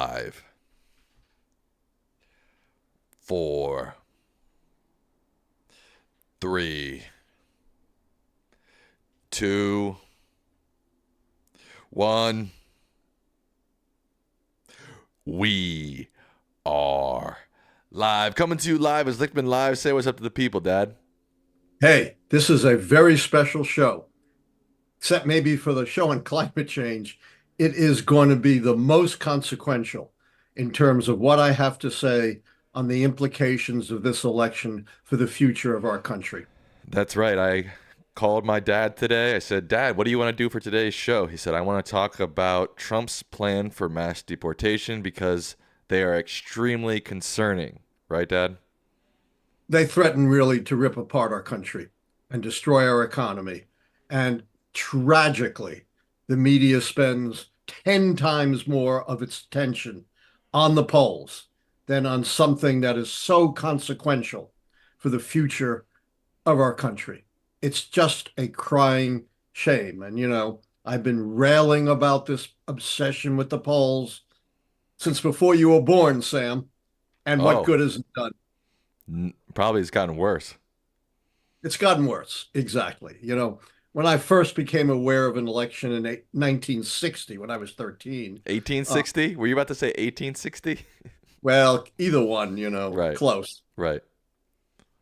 5, 4, 3, 2, 1. We are live. Coming to you live as Lichtman Live. Say what's up to the people, Dad. Hey, this is a very special show, except maybe for the show on climate change. It is going to be the most consequential in terms of what I have to say on the implications of this election for the future of our country. That's right. I called my dad today. I said, Dad, what do you want to do for today's show? He said, I want to talk about Trump's plan for mass deportation because they are extremely concerning. Right, Dad? They threaten really to rip apart our country and destroy our economy. And tragically, the media spends 10 times more of its attention on the polls than on something that is so consequential for the future of our country. It's just a crying shame. And, I've been railing about this obsession with the polls since before you were born, Sam. And what Oh, good has it done? probably it's gotten worse. It's gotten worse. Exactly. When I first became aware of an election in 1960, when I was 13, uh, 1860? Were you about to say 1860? well, either one, Right, close. right.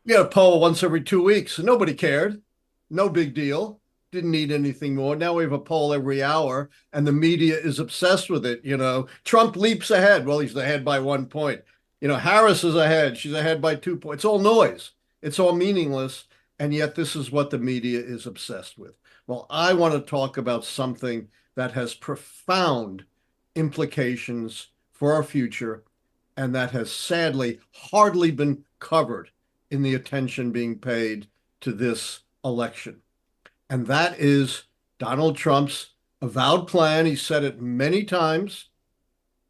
We had a poll once every 2 weeks, and nobody cared. No big deal. Didn't need anything more. Now we have a poll every hour, and the media is obsessed with it. Trump leaps ahead. Well, he's ahead by 1 point. Harris is ahead. She's ahead by 2 points. It's all noise. It's all meaningless. And yet, this is what the media is obsessed with. Well, I want to talk about something that has profound implications for our future and that has sadly hardly been covered in the attention being paid to this election. And that is Donald Trump's avowed plan. He said it many times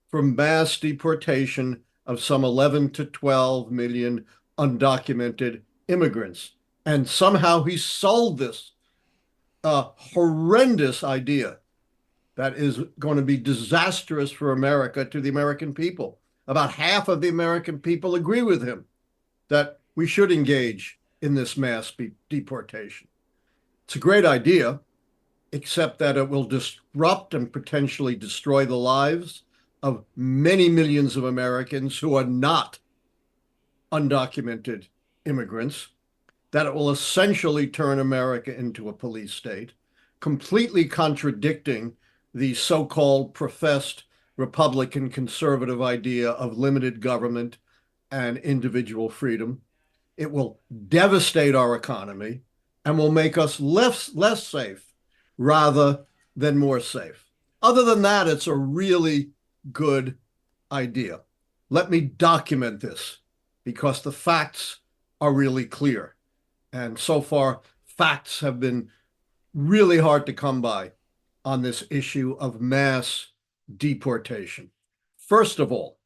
for mass deportation of some 11 to 12 million undocumented immigrants. And somehow he sold this horrendous idea that is going to be disastrous for America to the American people. About half of the American people agree with him that we should engage in this mass deportation. It's a great idea, except that it will disrupt and potentially destroy the lives of many millions of Americans who are not undocumented immigrants, that it will essentially turn America into a police state, completely contradicting the so-called professed Republican conservative idea of limited government and individual freedom. It will devastate our economy and will make us less safe rather than more safe. Other than that, it's a really good idea. Let me document this because the facts are really clear. And so far, facts have been really hard to come by on this issue of mass deportation. First of all,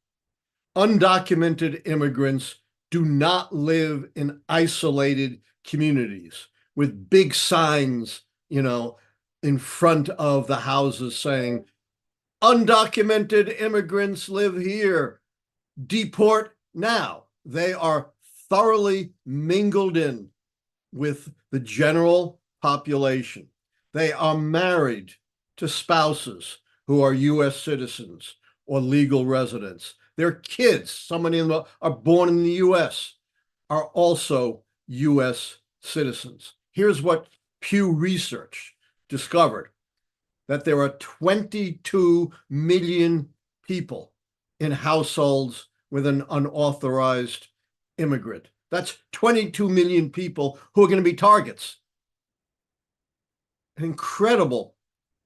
undocumented immigrants do not live in isolated communities with big signs, in front of the houses saying, undocumented immigrants live here, deport now. They are thoroughly mingled in with the general population. They are married to spouses who are U.S. citizens or legal residents. Their kids, so many of them are born in the U.S., are also U.S. citizens. Here's what Pew Research discovered, that there are 22 million people in households with an unauthorized immigrant. That's 22 million people who are going to be targets. An incredible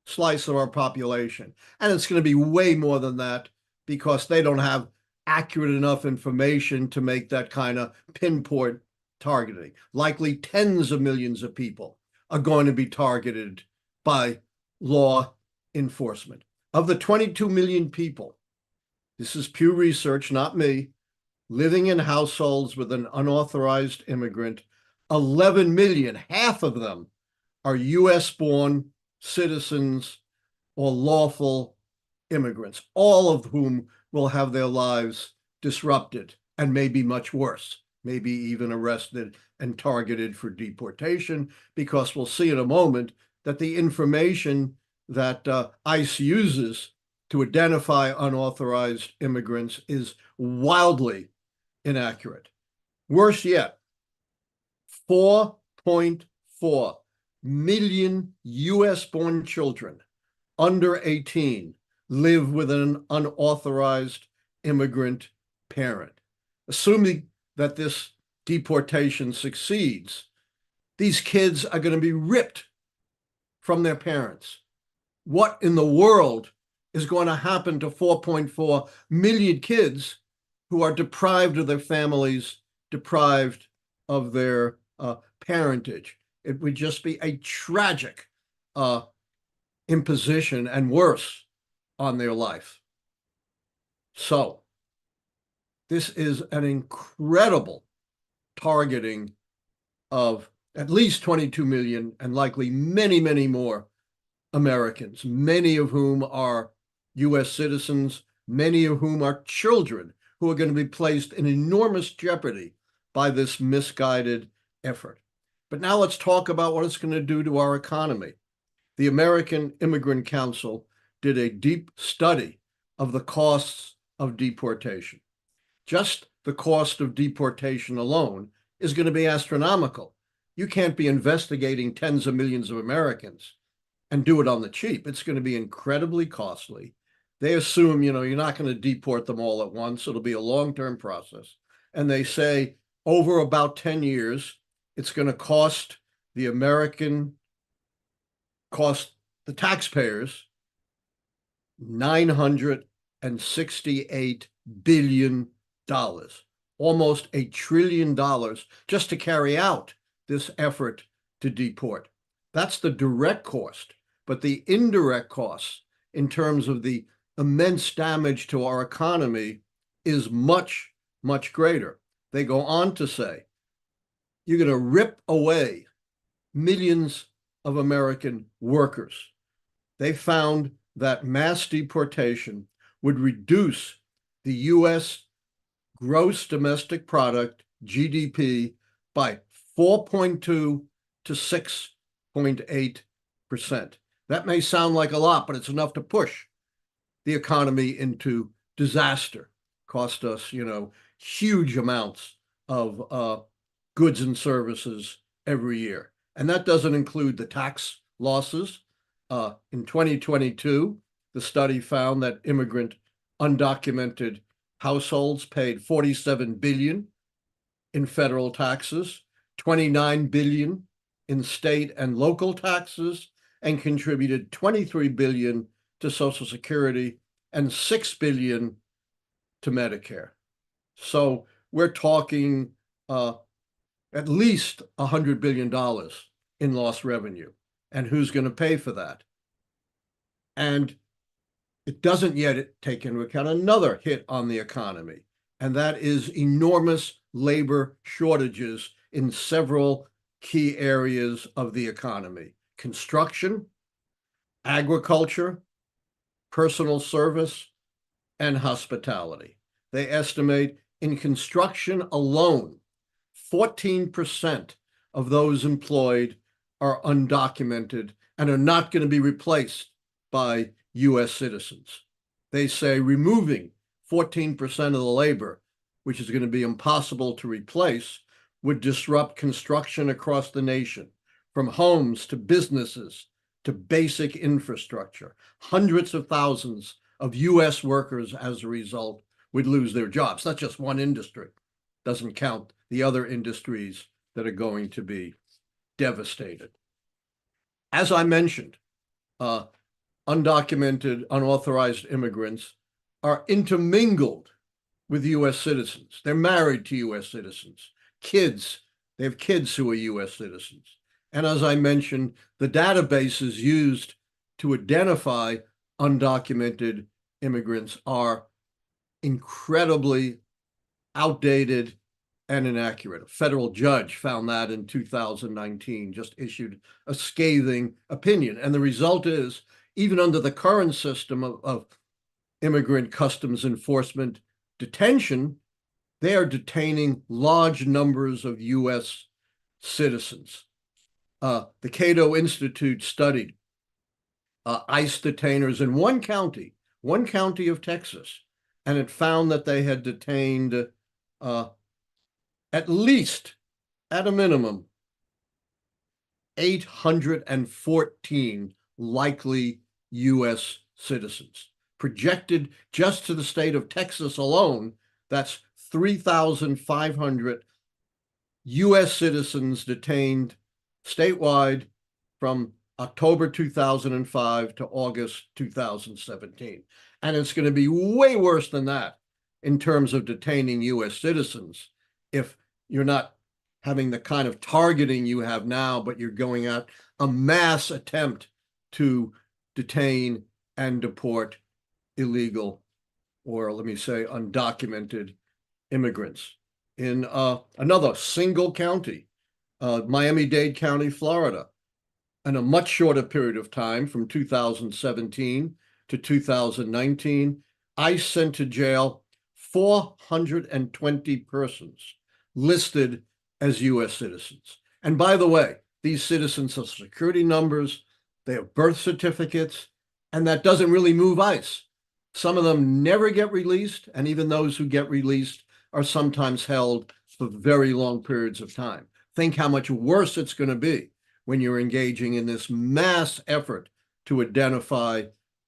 slice of our population. And it's going to be way more than that because they don't have accurate enough information to make that kind of pinpoint targeting. Likely tens of millions of people are going to be targeted by law enforcement. Of the 22 million people, this is Pew Research, not me, living in households with an unauthorized immigrant, 11 million, half of them are US born citizens or lawful immigrants, all of whom will have their lives disrupted and maybe much worse, maybe even arrested and targeted for deportation, because we'll see in a moment that the information that ICE uses to identify unauthorized immigrants is wildly inaccurate. Worse yet, 4.4 million US-born children under 18 live with an unauthorized immigrant parent. Assuming that this deportation succeeds, these kids are going to be ripped from their parents. What in the world is going to happen to 4.4 million kids who are deprived of their families, deprived of their parentage? It would just be a tragic imposition and worse on their life. So this is an incredible targeting of at least 22 million and likely many, many more Americans, many of whom are US citizens, many of whom are children who are going to be placed in enormous jeopardy by this misguided effort. But now let's talk about what it's going to do to our economy. The American Immigrant Council did a deep study of the costs of deportation. Just the cost of deportation alone is going to be astronomical. You can't be investigating tens of millions of Americans and do it on the cheap. It's going to be incredibly costly. They assume, you're not going to deport them all at once. It'll be a long-term process. And they say over about 10 years, it's going to cost the taxpayers $968 billion, almost $1 trillion just to carry out this effort to deport. That's the direct cost, but the indirect costs in terms of the immense damage to our economy is much, much greater. They go on to say, you're going to rip away millions of American workers. They found that mass deportation would reduce the US gross domestic product, GDP, by 4.2 to 6.8%. That may sound like a lot, but it's enough to push the economy into disaster. Cost us, huge amounts of goods and services every year. And that doesn't include the tax losses. In 2022, the study found that immigrant undocumented households paid $47 billion in federal taxes, $29 billion in state and local taxes, and contributed $23 billion to Social Security and $6 billion to Medicare. So we're talking at least $100 billion in lost revenue. And who's going to pay for that? And it doesn't yet take into account another hit on the economy, and that is enormous labor shortages in several key areas of the economy: construction, agriculture, personal service, and hospitality. They estimate in construction alone, 14% of those employed are undocumented and are not going to be replaced by US citizens. They say removing 14% of the labor, which is going to be impossible to replace, would disrupt construction across the nation, from homes to businesses to basic infrastructure. Hundreds of thousands of US workers, as a result, would lose their jobs. Not just one industry. Doesn't count the other industries that are going to be devastated. As I mentioned, undocumented, unauthorized immigrants are intermingled with US citizens. They're married to US citizens. They have kids who are US citizens. And as I mentioned, the databases used to identify undocumented immigrants are incredibly outdated and inaccurate. A federal judge found that in 2019, just issued a scathing opinion. And the result is, even under the current system of immigrant customs enforcement detention, they are detaining large numbers of U.S. citizens. The Cato Institute studied ICE detainers in one county of Texas, and it found that they had detained at least, at a minimum, 814 likely U.S. citizens. Projected just to the state of Texas alone, that's 3,500 U.S. citizens detained statewide from October 2005 to August 2017. And it's going to be way worse than that in terms of detaining U.S. citizens if you're not having the kind of targeting you have now, but you're going out a mass attempt to detain and deport illegal, or let me say undocumented immigrants. In another single county, Miami-Dade County, Florida, in a much shorter period of time from 2017 to 2019, ICE sent to jail 420 persons listed as U.S. citizens. And by the way, these citizens have security numbers, they have birth certificates, and that doesn't really move ICE. Some of them never get released, and even those who get released are sometimes held for very long periods of time. Think how much worse it's going to be when you're engaging in this mass effort to identify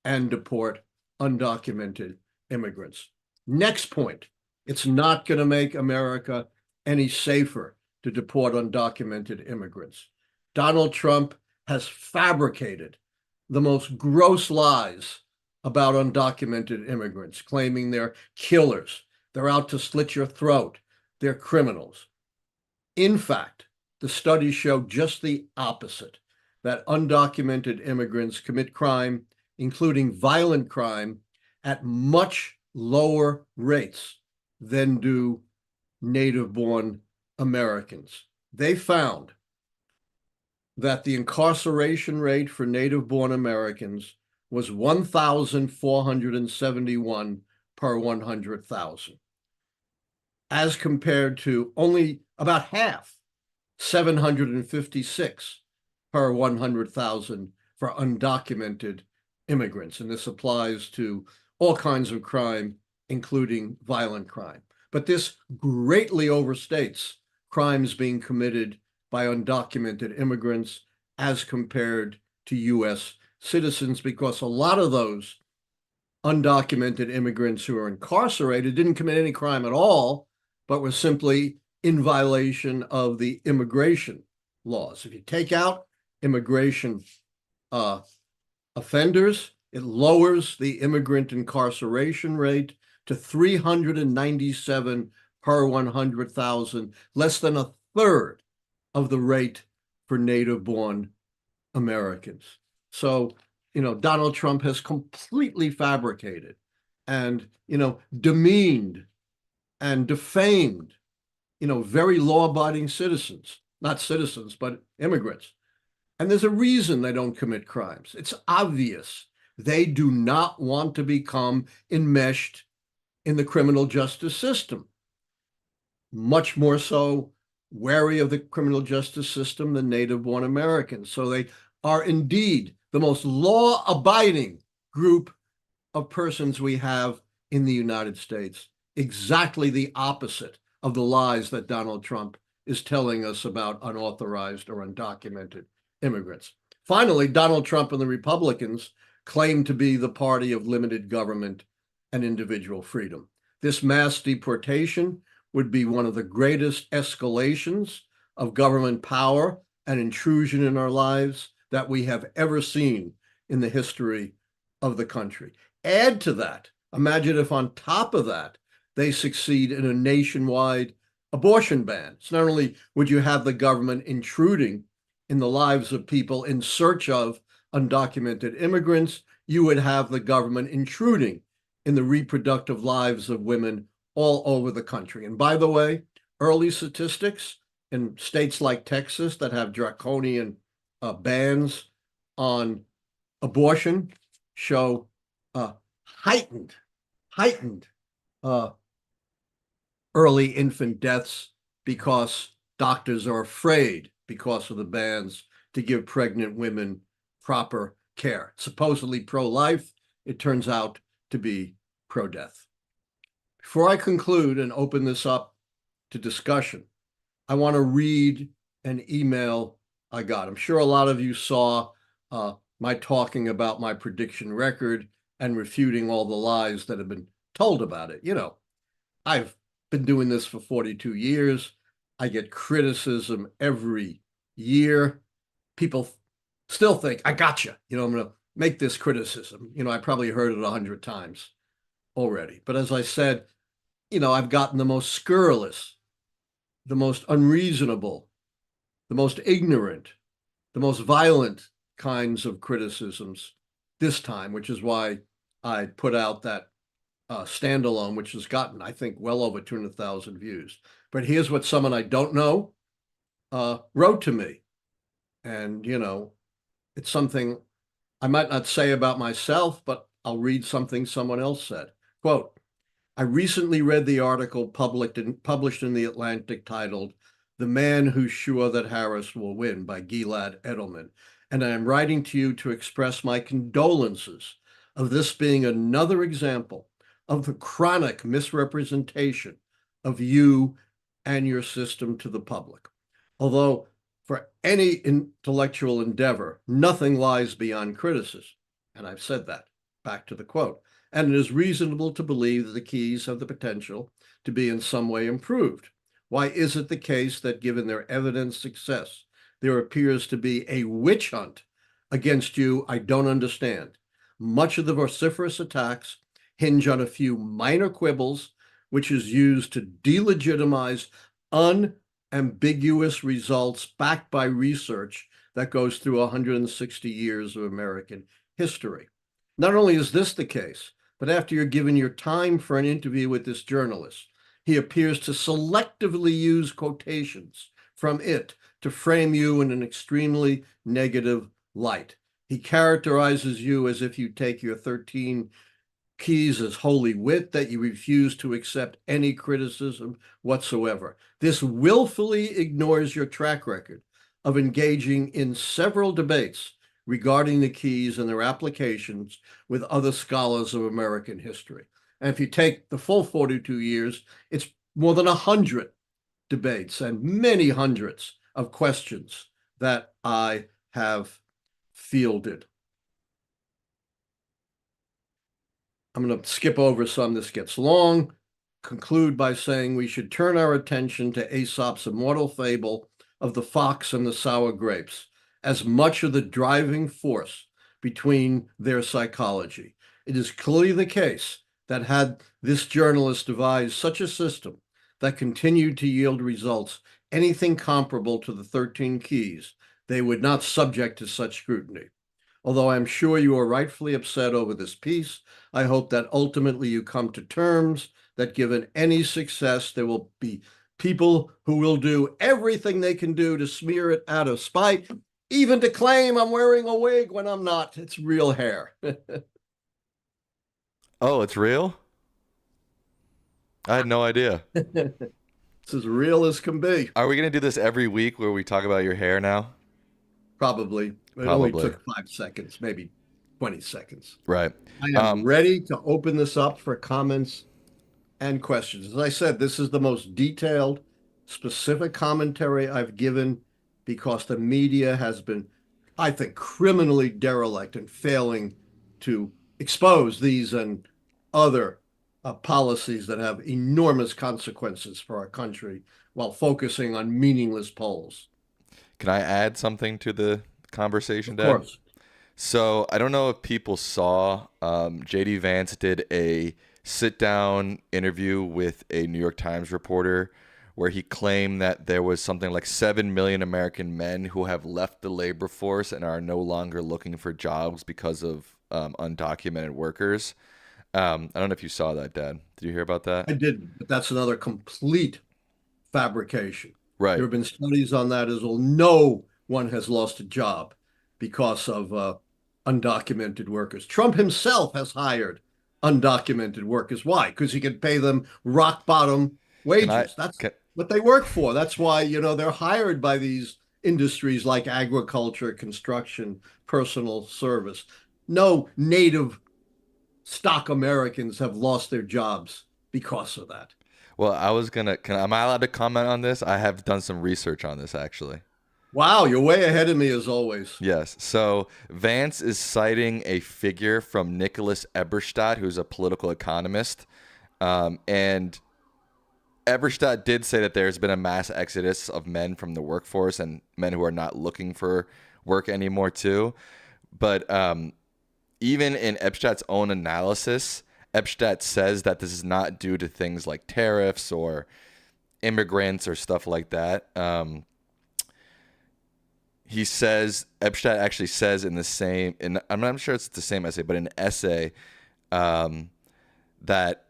and deport undocumented immigrants. Next point, it's not going to make America any safer to deport undocumented immigrants. Donald Trump has fabricated the most gross lies about undocumented immigrants, claiming they're killers, they're out to slit your throat, they're criminals. In fact, the studies show just the opposite, that undocumented immigrants commit crime, including violent crime, at much lower rates than do native-born Americans. They found that the incarceration rate for native-born Americans was 1,471 per 100,000, as compared to only about half, 756 per 100,000 for undocumented immigrants. And this applies to all kinds of crime, including violent crime. But this greatly overstates crimes being committed by undocumented immigrants as compared to U.S. citizens, because a lot of those undocumented immigrants who are incarcerated didn't commit any crime at all, but were simply in violation of the immigration laws. If you take out immigration offenders, it lowers the immigrant incarceration rate to 397 per 100,000, less than a third of the rate for native-born Americans. So, Donald Trump has completely fabricated and, demeaned and defamed, very law-abiding citizens, not citizens, but immigrants. And there's a reason they don't commit crimes. It's obvious. They do not want to become enmeshed in the criminal justice system. Much more so wary of the criminal justice system than native-born Americans. So they are indeed the most law-abiding group of persons we have in the United States. Exactly the opposite of the lies that Donald Trump is telling us about unauthorized or undocumented immigrants. Finally, Donald Trump and the Republicans claim to be the party of limited government and individual freedom. This mass deportation would be one of the greatest escalations of government power and intrusion in our lives that we have ever seen in the history of the country. Add to that, imagine if on top of that, they succeed in a nationwide abortion ban. So not only would you have the government intruding in the lives of people in search of undocumented immigrants, you would have the government intruding in the reproductive lives of women all over the country. And by the way, early statistics in states like Texas that have draconian bans on abortion show heightened, heightened uh, early infant deaths because doctors are afraid because of the bans to give pregnant women proper care. Supposedly pro-life, it turns out to be pro-death. Before I conclude and open this up to discussion, I want to read an email I got. I'm sure a lot of you saw my talking about my prediction record and refuting all the lies that have been told about it. You know, I've been doing this for 42 years. I get criticism every year. People still think, I got you. You know, I'm going to make this criticism. You know, I probably heard it 100 times already. But as I said, you know, I've gotten the most scurrilous, the most unreasonable, the most ignorant, the most violent kinds of criticisms this time, which is why I put out that standalone, which has gotten, I think, well over 200,000 views. But here's what someone I don't know wrote to me. And, you know, it's something I might not say about myself, but I'll read something someone else said. Quote, I recently read the article published in The Atlantic titled The Man Who's Sure That Harris Will Win by Gilad Edelman, and I am writing to you to express my condolences of this being another example of the chronic misrepresentation of you and your system to the public. Although for any intellectual endeavor, nothing lies beyond criticism. And I've said that. Back to the quote. And it is reasonable to believe that the keys have the potential to be in some way improved. Why is it the case that given their evident success, there appears to be a witch hunt against you? I don't understand. Much of the vociferous attacks hinge on a few minor quibbles, which is used to delegitimize unambiguous results backed by research that goes through 160 years of American history. Not only is this the case, but after you're given your time for an interview with this journalist, he appears to selectively use quotations from it to frame you in an extremely negative light. He characterizes you as if you take your 13 keys as holy wit, that you refuse to accept any criticism whatsoever. This willfully ignores your track record of engaging in several debates regarding the keys and their applications with other scholars of American history. And if you take the full 42 years, it's more than 100 debates and many hundreds of questions that I have fielded. I'm going to skip over some. This gets long. Conclude by saying we should turn our attention to Aesop's immortal fable of the fox and the sour grapes as much of the driving force between their psychology. It is clearly the case that had this journalist devised such a system that continued to yield results anything comparable to the 13 keys, they would not subject to such scrutiny. Although I'm sure you are rightfully upset over this piece, I hope that ultimately you come to terms that given any success, there will be people who will do everything they can do to smear it out of spite, even to claim I'm wearing a wig when I'm not. It's real hair. Oh, it's real? I had no idea. It's as real as can be, Are we going to do this every week where we talk about your hair now? probably. It only Probably. took 5 seconds, maybe 20 seconds. Right. I am ready to open this up for comments and questions. As I said, this is the most detailed, specific commentary I've given because the media has been, I think, criminally derelict in failing to expose these and other policies that have enormous consequences for our country while focusing on meaningless polls. Can I add something to the conversation, Of Dad? course, So I don't know if people saw JD Vance did a sit down interview with a New York Times reporter where he claimed that there was something like 7 million American men who have left the labor force and are no longer looking for jobs because of undocumented workers. I don't know if you saw that, Dad. Did you hear about that? I did, but that's another complete fabrication. There Right. have been studies on that as well. No one has lost a job because of undocumented workers. Trump himself has hired undocumented workers. Why? Because he can pay them rock bottom Can I wages. That's can, what they work for. That's why, they're hired by these industries like agriculture, construction, personal service. No native stock Americans have lost their jobs because of that. well, I was gonna am I allowed to comment on this? I have done some research on this actually. Wow, you're way ahead of me as always. Yes. So Vance is citing a figure from Nicholas Eberstadt, who's a political economist. And Eberstadt did say that there's been a mass exodus of men from the workforce and men who are not looking for work anymore, too. But even in Eberstadt's own analysis, Eberstadt says that this is not due to things like tariffs or immigrants or stuff like that. He says Epstein actually says in the same, and I'm not sure it's the same essay, but an essay that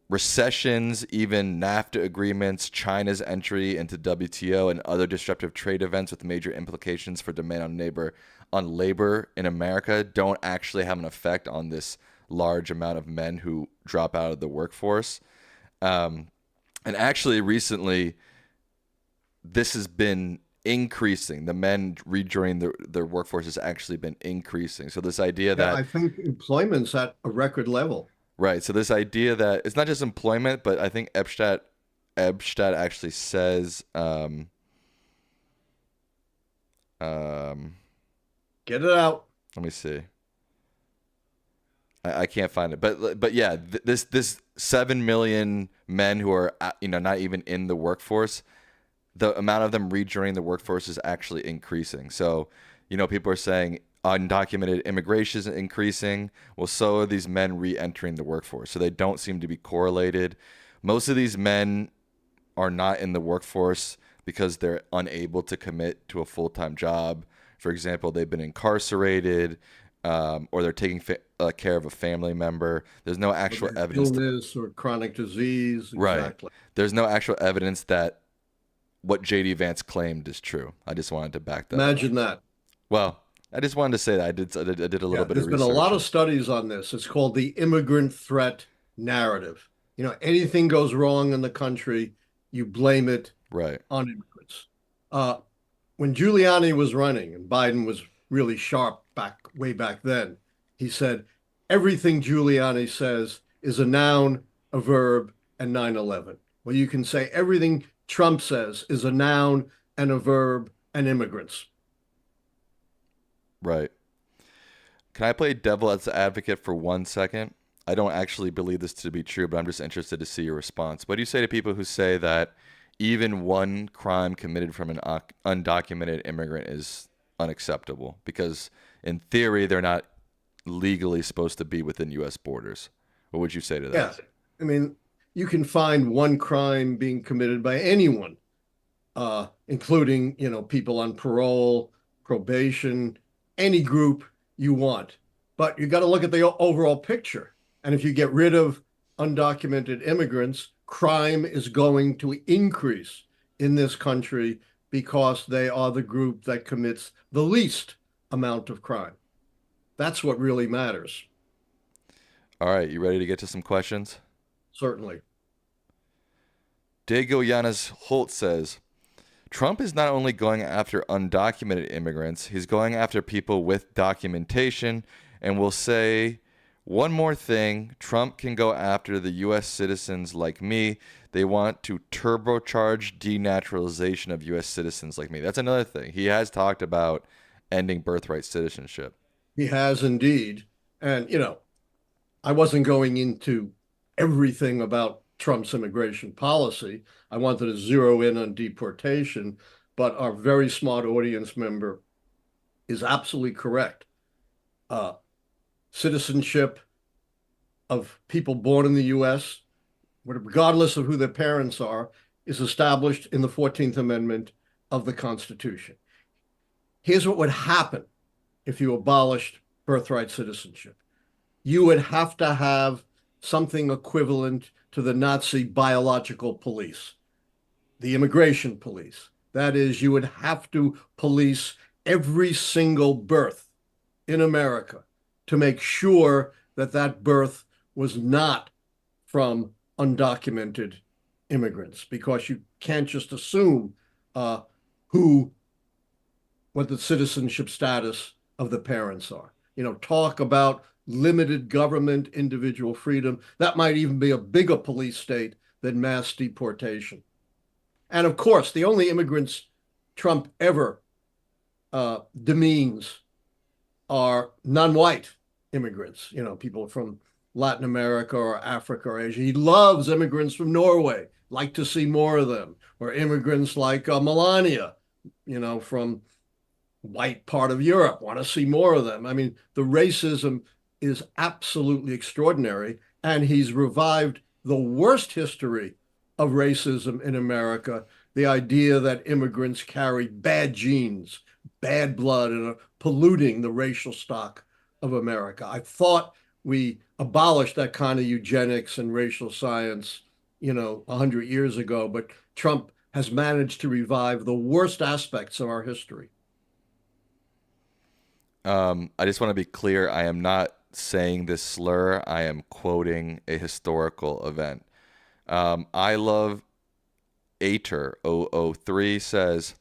recessions, even NAFTA agreements, China's entry into WTO, and other disruptive trade events with major implications for demand on labor in America don't actually have an effect on this large amount of men who drop out of the workforce. And actually, recently, this has been increasing. The men rejoining their workforce has actually been increasing. So this idea Yeah, that I think employment's at a record level. right. So this idea that it's not just employment, but I think Ebstadt actually says um Get it out. let me see. I can't find it, but yeah, this 7 million men who are not even in the workforce, the amount of them rejoining the workforce is actually increasing. So, people are saying undocumented immigration is increasing. Well, so are these men re-entering the workforce. So they don't seem to be correlated. Most of these men are not in the workforce because they're unable to commit to a full-time job. For example, they've been incarcerated, or they're taking care of a family member. There's no actual evidence. Illness or chronic disease. Right. Exactly. There's no actual evidence that what JD Vance claimed is true. I just wanted to back that up. Imagine that. Well, I just wanted to say that I did a little Yeah, bit of there's been a lot research. of studies on this. It's called the immigrant threat narrative. Anything goes wrong in the country, you blame it Right. on immigrants. Uh, when Giuliani was running and Biden was really sharp way back then, he said everything Giuliani says is a noun, a verb, and 9/11. Well, you can say everything Trump says is a noun and a verb and immigrants. Right. Can I play devil as advocate for 1 second? I don't actually believe this to be true, but I'm just interested to see your response. What do you say to people who say that even one crime committed from an undocumented immigrant is unacceptable? Because in theory, they're not legally supposed to be within U.S. borders. What would you say to that? Yeah, I mean, you can find one crime being committed by anyone, including, people on parole, probation, any group you want. But you got to look at the overall picture. And if you get rid of undocumented immigrants, crime is going to increase in this country because they are the group that commits the least amount of crime. That's what really matters, All right, you ready to get to some questions? certainly. Diego Yanes Holt says, Trump is not only going after undocumented immigrants, he's going after people with documentation, and will say one more thing, Trump can go after the U.S. citizens like me. They want to turbocharge denaturalization of U.S. citizens like me. That's another thing. He has talked about ending birthright citizenship. He has indeed. And, I wasn't going into everything about Trump's immigration policy. I wanted to zero in on deportation, but our very smart audience member is absolutely correct. Uh, Citizenship of people born in the U.S., regardless of who their parents are, is established in the 14th Amendment of the Constitution. Here's what would happen if you abolished birthright citizenship. You would have to have something equivalent to the Nazi biological police, the immigration police. That is, you would have to police every single birth in America to make sure that that birth was not from undocumented immigrants, because you can't just assume uh, who what the citizenship status of the parents are. Talk about limited government, individual freedom. That might even be a bigger police state than mass deportation. And of course, the only immigrants Trump ever demeans are non-white immigrants, people from Latin America or Africa or Asia. He loves immigrants from Norway, like to see more of them, or immigrants like Melania, from white part of Europe, want to see more of them. I mean, the racism is absolutely extraordinary. And he's revived the worst history of racism in America, the idea that immigrants carry bad genes, bad blood, and are polluting the racial stock of America. I thought we abolished that kind of eugenics and racial science, 100 years ago, but Trump has managed to revive the worst aspects of our history. I just want to be clear. I am not saying this slur. I am quoting a historical event. I love Ater 003 says,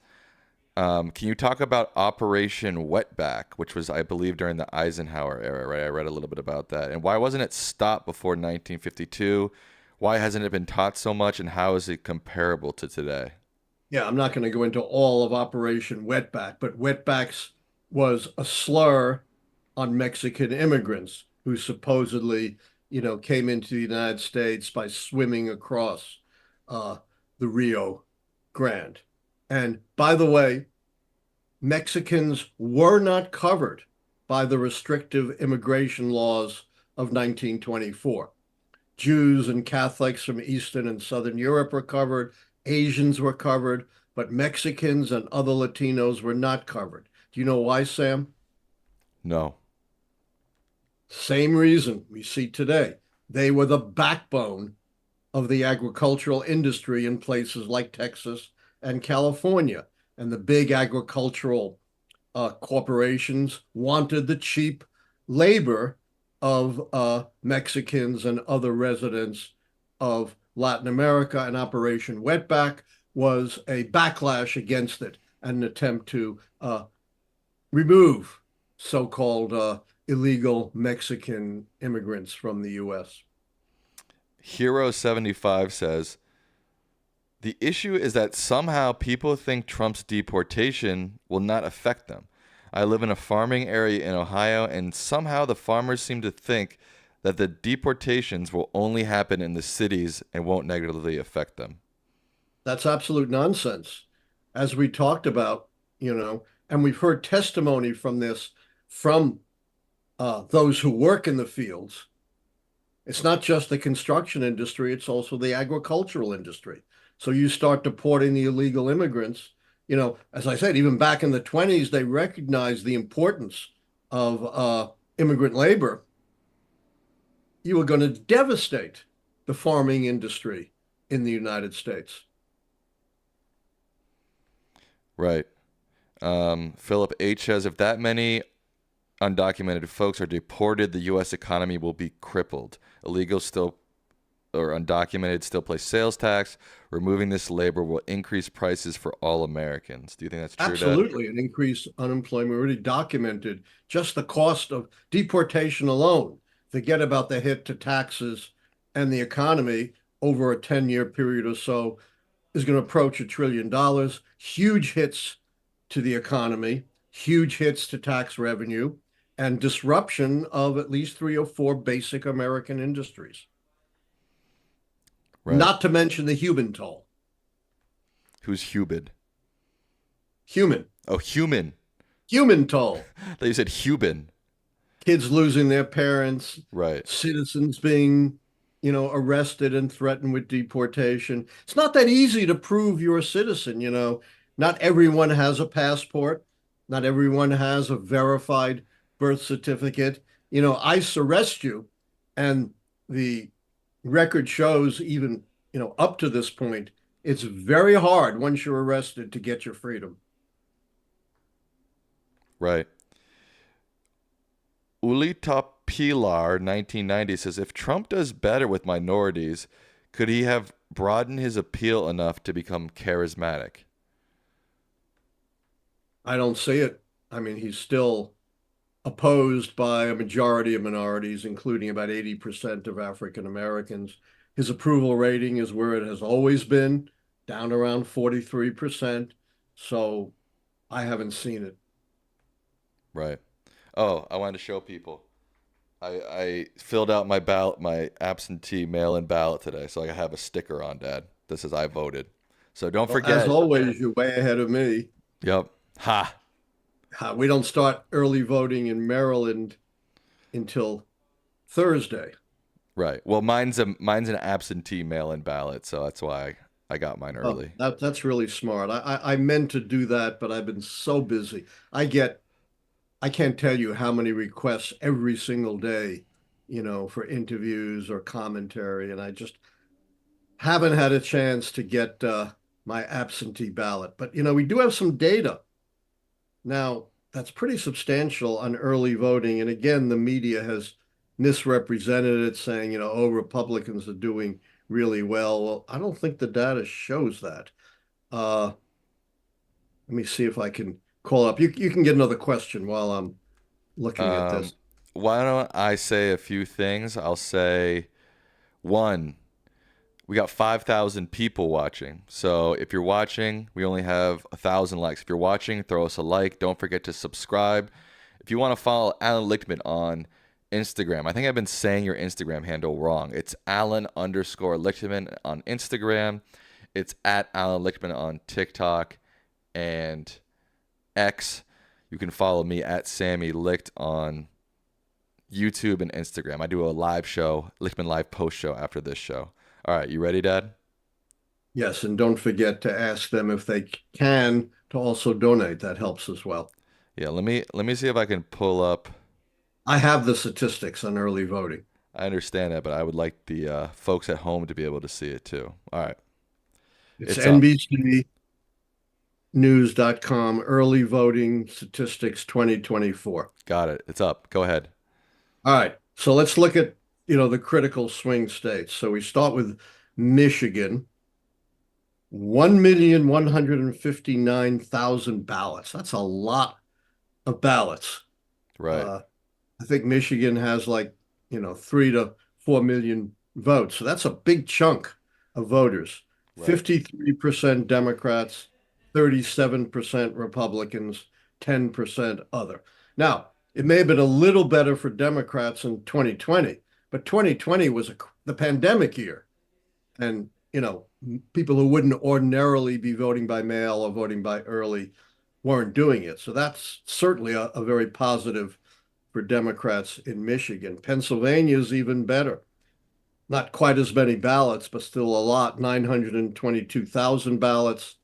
can you talk about Operation Wetback, which was, I believe, during the Eisenhower era, right? I read a little bit about that. And why wasn't it stopped before 1952? Why hasn't it been taught so much? And how is it comparable to today? Yeah, I'm not going to go into all of Operation Wetback, but Wetbacks was a slur on Mexican immigrants who supposedly, came into the United States by swimming across uh, the Rio Grande. And by the way, Mexicans were not covered by the restrictive immigration laws of 1924. Jews and Catholics from Eastern and Southern Europe were covered, Asians were covered, but Mexicans and other Latinos were not covered. Do you know why, Sam? No. Same reason we see today. They were the backbone of the agricultural industry in places like Texas and California. And the big agricultural corporations wanted the cheap labor of Mexicans and other residents of Latin America, and Operation Wetback was a backlash against it and an attempt to remove so-called illegal Mexican immigrants from the U.S. Hero 75 says, the issue is that somehow people think Trump's deportation will not affect them. I live in a farming area in Ohio, and somehow the farmers seem to think that the deportations will only happen in the cities and won't negatively affect them. That's absolute nonsense. As we talked about, and we've heard testimony from this from those who work in the fields. It's not just the construction industry, it's also the agricultural industry. So you start deporting the illegal immigrants. As I said, even back in the 20s, they recognized the importance of immigrant labor. You were going to devastate the farming industry in the United States. Right. Philip H says, if that many undocumented folks are deported, the U.S. economy will be crippled. Illegals still or undocumented still pay sales tax. Removing this labor will increase prices for all Americans. Do you think that's true, Dad? Absolutely, an increased unemployment already documented. Just the cost of deportation alone, forget about the hit to taxes and the economy over a 10-year period or so, is going to approach $1 trillion. Huge hits to the economy, huge hits to tax revenue, and disruption of at least three or four basic American industries. Right. Not to mention the human toll. Who's Hubid? Human. Oh, human. Human toll. I thought you said Hubin. Kids losing their parents, Right. citizens being, arrested and threatened with deportation. It's not that easy to prove you're a citizen. Not everyone has a passport. Not everyone has a verified birth certificate. ICE arrests you, and the record shows even, up to this point, it's very hard once you're arrested to get your freedom. Right. Ulitop Pilar 1990 says, if Trump does better with minorities, could he have broadened his appeal enough to become charismatic? I don't see it. I mean, he's still opposed by a majority of minorities, including about 80% of African Americans. His approval rating is where it has always been, down around 43%. So I haven't seen it. Right. Oh, I wanted to show people. I filled out my ballot, my absentee mail-in ballot today, so I have a sticker on, Dad. This is I voted. So don't Well, as forget. always, you're way ahead of me. Yep. Ha. We don't start early voting in Maryland until Thursday. Right. Well, mine's an absentee mail-in ballot, so that's why I got mine Oh, early. that's really smart. I meant to do that, but I've been so busy. I can't tell you how many requests every single day, for interviews or commentary, and I just haven't had a chance to get my absentee ballot. But we do have some data now that's pretty substantial on early voting. And again, the media has misrepresented it, saying, oh, Republicans are doing really well. Well, I don't think the data shows that. Uh, Let me see if I can call up. You can get another question while I'm looking at Um, this. why don't I say a few things? I'll say one, we got 5,000 people watching. So if you're watching, we only have 1,000 likes. If you're watching, throw us a like. Don't forget to subscribe. If you want to follow Allan Lichtman on Instagram, I think I've been saying your Instagram handle wrong. It's Allan_Lichtman on Instagram. It's at Allan Lichtman on TikTok and X. You can follow me at Sammy Licht on YouTube and Instagram. I do a live show, Lichtman Live post show after this show. All right, you ready, Dad? Yes, and don't forget to ask them if they can to also donate. That helps as well. Yeah, let me see if I can pull up. I have the statistics on early voting. I understand that, but I would like the folks at home to be able to see it too. All right, It's it's up. NBCnews.com early voting statistics 2024. Got it. It's up. Go ahead. All right. So let's look at, the critical swing states. So we start with Michigan, 1,159,000 ballots. That's a lot of ballots. Right. Uh, I think Michigan has 3 to 4 million votes. So that's a big chunk of voters. Right. 53% Democrats, 37% Republicans, 10% other. Now, it may have been a little better for Democrats in 2020, but 2020 was the pandemic year. And, people who wouldn't ordinarily be voting by mail or voting by early weren't doing it. So that's certainly a very positive for Democrats in Michigan. Pennsylvania is even better. Not quite as many ballots, but still a lot, 922,000 ballots,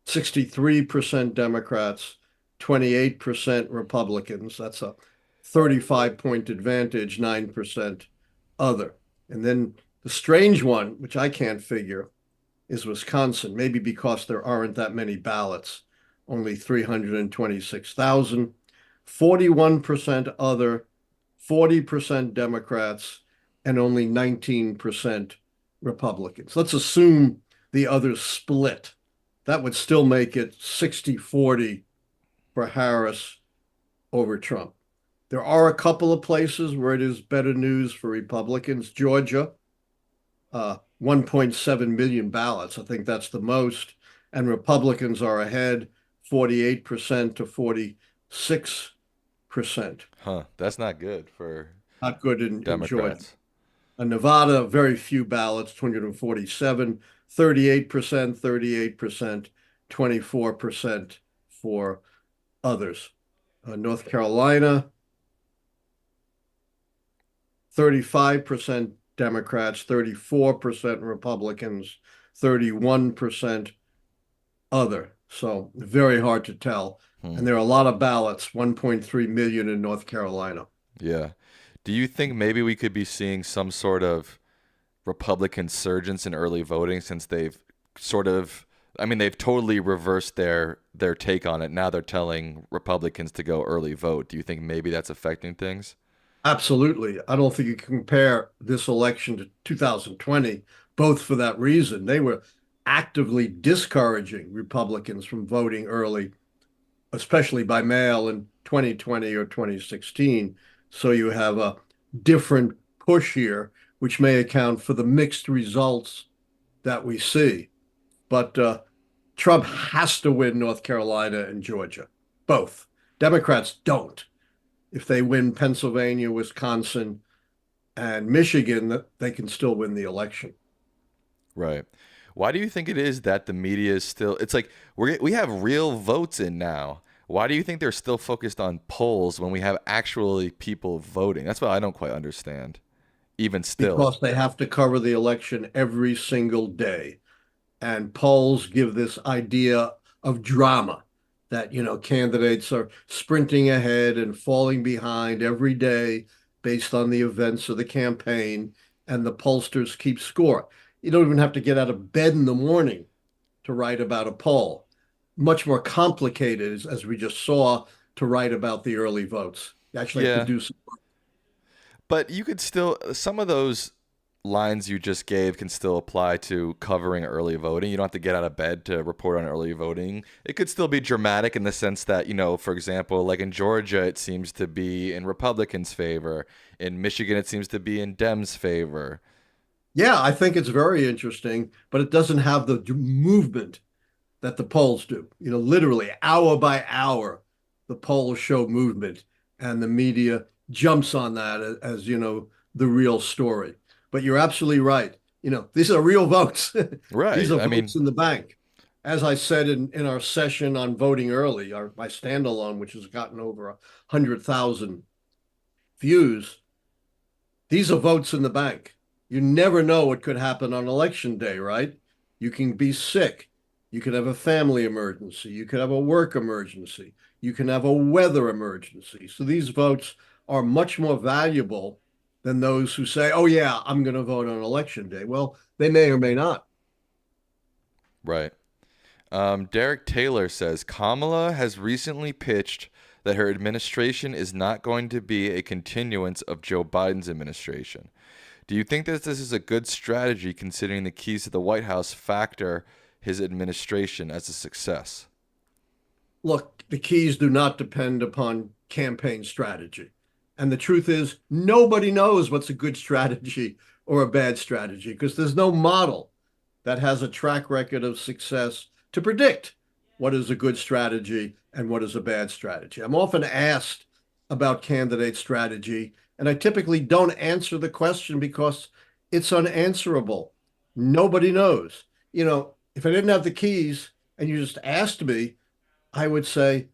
63% Democrats, 28% Republicans. That's a 35-point advantage, 9% other. And then the strange one, which I can't figure, is Wisconsin, maybe because there aren't that many ballots, only 326,000, 41% other, 40% Democrats, and only 19% Republicans. Let's assume the others split. That would still make it 60-40 for Harris over Trump. There are a couple of places where it is better news for Republicans. Georgia, 1.7 million ballots. I think that's the most. And Republicans are ahead, 48% to 46%. Huh. That's not good for Not good in Georgia. Democrats. Nevada, very few ballots, 247, 38%, 38%, 24% for others. North Carolina, 35% Democrats, 34% Republicans, 31% other. So very hard to tell. Hmm. And there are a lot of ballots, 1.3 million in North Carolina. Yeah. Do you think maybe we could be seeing some sort of Republican surgence in early voting since they've sort of, I mean, they've totally reversed their take on it. Now they're telling Republicans to go early vote. Do you think maybe that's affecting things? Absolutely. I don't think you can compare this election to 2020, both for that reason. They were actively discouraging Republicans from voting early, especially by mail in 2020 or 2016. So you have a different push here, which may account for the mixed results that we see. But Trump has to win North Carolina and Georgia, both. Democrats don't. If they win Pennsylvania, Wisconsin, and Michigan, they can still win the election. Right. Why do you think it is that the media is still? It's like we have real votes in now. Why do you think they're still focused on polls when we have actually people voting? That's what I don't quite understand. Even still. Because they have to cover the election every single day. And polls give this idea of drama that, candidates are sprinting ahead and falling behind every day based on the events of the campaign, and the pollsters keep score. You don't even have to get out of bed in the morning to write about a poll. Much more complicated, as we just saw, to write about the early votes. You actually have to Yeah. do some. But you could still, some of those lines you just gave can still apply to covering early voting. You don't have to get out of bed to report on early voting. It could still be dramatic in the sense that, for example, like in Georgia, it seems to be in Republicans' favor. In Michigan, it seems to be in Dems' favor. Yeah, I think it's very interesting, but it doesn't have the movement that the polls do. Literally hour by hour, the polls show movement, and the media jumps on that as the real story. But you're absolutely right. These are real votes. These Right. are I mean, votes in the bank. As I said in our session on voting early, my standalone, which has gotten over 100,000 views, these are votes in the bank. You never know what could happen on election day, right? You can be sick. You could have a family emergency. You could have a work emergency. You can have a weather emergency. So these votes are much more valuable than those who say, oh, yeah, I'm going to vote on election day. Well, they may or may not. right. Derek Taylor says Kamala has recently pitched that her administration is not going to be a continuance of Joe Biden's administration. Do you think that this is a good strategy considering the keys to the White House factor his administration as a success? Look, the keys do not depend upon campaign strategy. And the truth is, nobody knows what's a good strategy or a bad strategy because there's no model that has a track record of success to predict what is a good strategy and what is a bad strategy. I'm often asked about candidate strategy, and I typically don't answer the question because it's unanswerable. Nobody knows. If I didn't have the keys and you just asked me, I would say,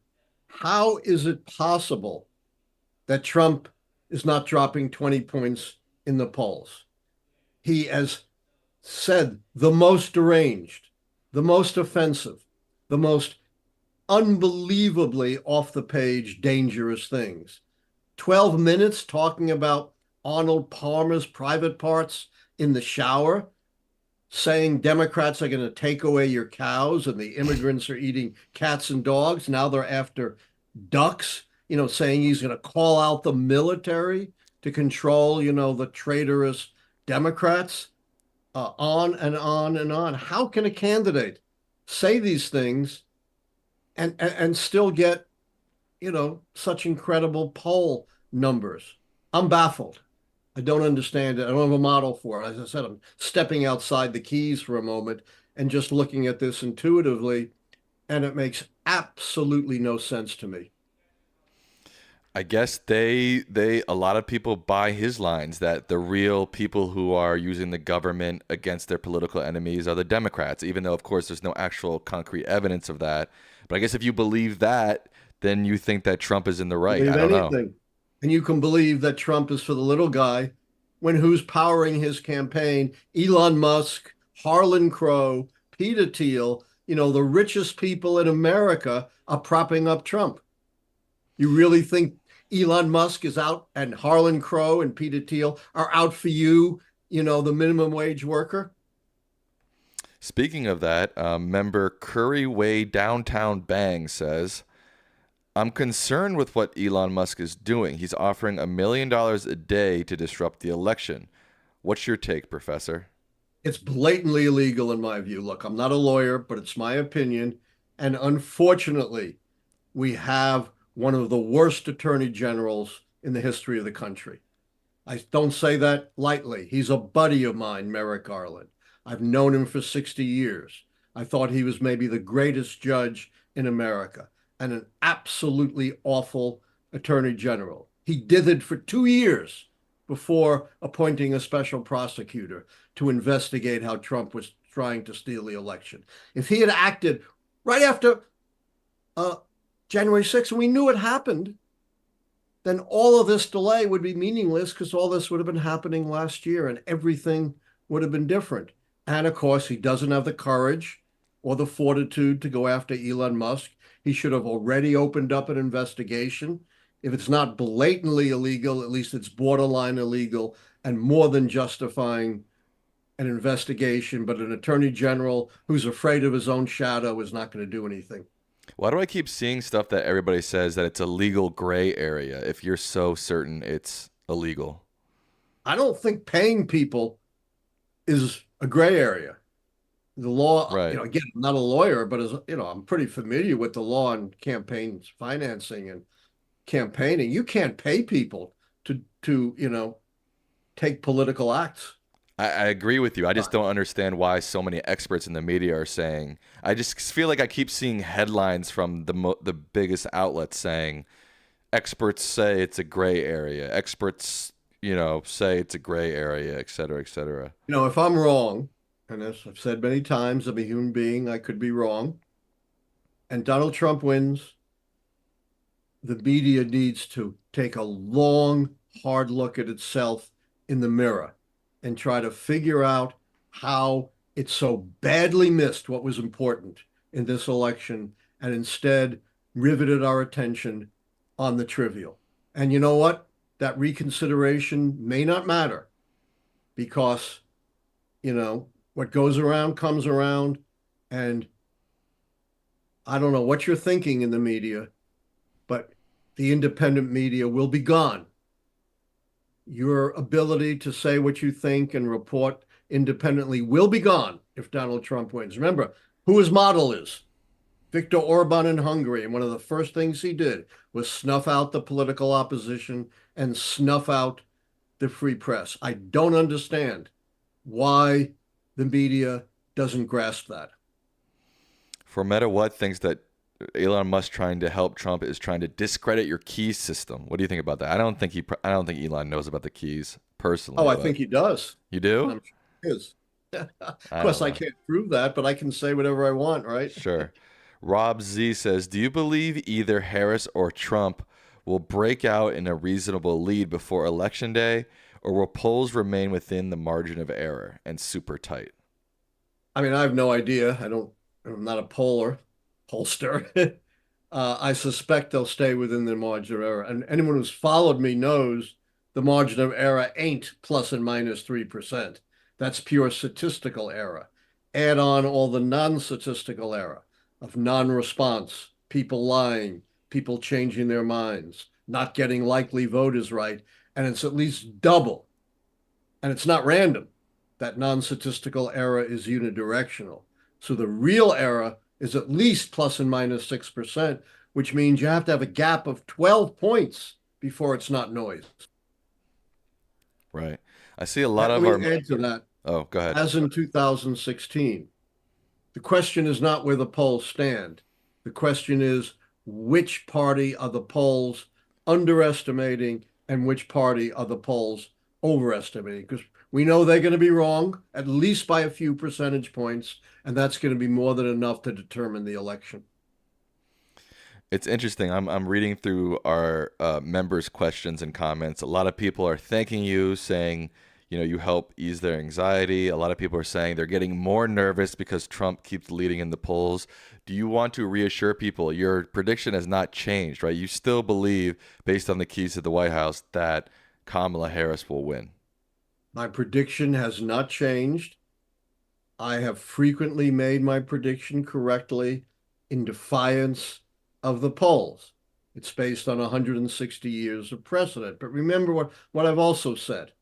how is it possible that Trump is not dropping 20 points in the polls? He has said the most deranged, the most offensive, the most unbelievably off the page dangerous things. 12 minutes talking about Arnold Palmer's private parts in the shower, saying Democrats are going to take away your cows and the immigrants are eating cats and dogs. Now they're after ducks, saying he's going to call out the military to control, the traitorous Democrats, on and on and on. How can a candidate say these things and still get, such incredible poll numbers? I'm baffled. I don't understand it. I don't have a model for it. As I said, I'm stepping outside the keys for a moment and just looking at this intuitively, and it makes absolutely no sense to me. I guess they a lot of people buy his lines that the real people who are using the government against their political enemies are the Democrats, even though of course there's no actual concrete evidence of that. But I guess if you believe that, then you think that Trump is in the right. Believe I don't know. anything. And you can believe that Trump is for the little guy when who's powering his campaign? Elon Musk, Harlan Crow, Peter Thiel, the richest people in America are propping up Trump. You really think Elon Musk is out and Harlan Crow and Peter Thiel are out for you, the minimum wage worker? Speaking of that, member Curry Way Downtown Bang says, I'm concerned with what Elon Musk is doing. He's offering $1 million a day to disrupt the election. What's your take, Professor? It's blatantly illegal in my view. Look, I'm not a lawyer, but it's my opinion. And unfortunately, we have one of the worst attorney generals in the history of the country. I don't say that lightly. He's a buddy of mine, Merrick Garland. I've known him for 60 years. I thought he was maybe the greatest judge in America and an absolutely awful attorney general. He dithered for 2 years before appointing a special prosecutor to investigate how Trump was trying to steal the election. If he had acted right after uh, January 6th, and we knew it happened, then all of this delay would be meaningless because all this would have been happening last year and everything would have been different. And of course, he doesn't have the courage or the fortitude to go after Elon Musk. He should have already opened up an investigation. If it's not blatantly illegal, at least it's borderline illegal and more than justifying an investigation. But an attorney general who's afraid of his own shadow is not going to do anything. Why do I keep seeing stuff that everybody says that it's a legal gray area if you're so certain it's illegal? I don't think paying people is a gray area. The law, Right. again, I'm not a lawyer, but as I'm pretty familiar with the law on campaigns financing and campaigning. You can't pay people to take political acts. I agree with you. I just don't understand why so many experts in the media are saying. I just feel like I keep seeing headlines from the biggest outlets saying experts say it's a gray area. Experts, say it's a gray area, et cetera, et cetera. If I'm wrong, and as I've said many times, I'm a human being, I could be wrong, and Donald Trump wins, the media needs to take a long, hard look at itself in the mirror and try to figure out how it so badly missed what was important in this election and instead riveted our attention on the trivial. And you know what? That reconsideration may not matter because, what goes around comes around. And I don't know what you're thinking in the media, but the independent media will be gone. Your ability to say what you think and report independently will be gone if Donald Trump wins. Remember who his model is. Viktor Orban in Hungary. And one of the first things he did was snuff out the political opposition and snuff out the free press. I don't understand why the media doesn't grasp that. For Meta, what thinks that Elon Musk trying to help Trump is trying to discredit your keys system. What do you think about that? I don't think Elon knows about the keys Oh, personally, I but think he does. you And do? I'm sure he is. Of I course, don't I know. can't prove that, but I can say whatever I want, right? Sure. Rob Z says, "Do you believe either Harris or Trump will break out in a reasonable lead before election day, or will polls remain within the margin of error and super tight?" I mean, I have no idea. I'm not a pollster. I suspect they'll stay within the margin of error. And anyone who's followed me knows the margin of error ain't plus and minus 3%. That's pure statistical error. Add on all the non-statistical error of non-response, people lying, people changing their minds, not getting likely voters right, and it's at least double. And it's not random. That non-statistical error is unidirectional. So the real error is at least plus and minus 6%, which means you have to have a gap of 12 points before it's not noise. Right. I see a lot Let of me our. add to that. Oh, go ahead. As in 2016, the question is not where the polls stand. The question is which party are the polls underestimating and which party are the polls overestimating? Because we know they're going to be wrong, at least by a few percentage points, and that's going to be more than enough to determine the election. It's interesting. I'm reading through our members' questions and comments. A lot of people are thanking you, saying, you help ease their anxiety. A lot of people are saying they're getting more nervous because Trump keeps leading in the polls. Do you want to reassure people your prediction has not changed, right? You still believe, based on the keys to the White House, that Kamala Harris will win. My prediction has not changed. I have frequently made my prediction correctly in defiance of the polls. It's based on 160 years of precedent. But remember what I've also said.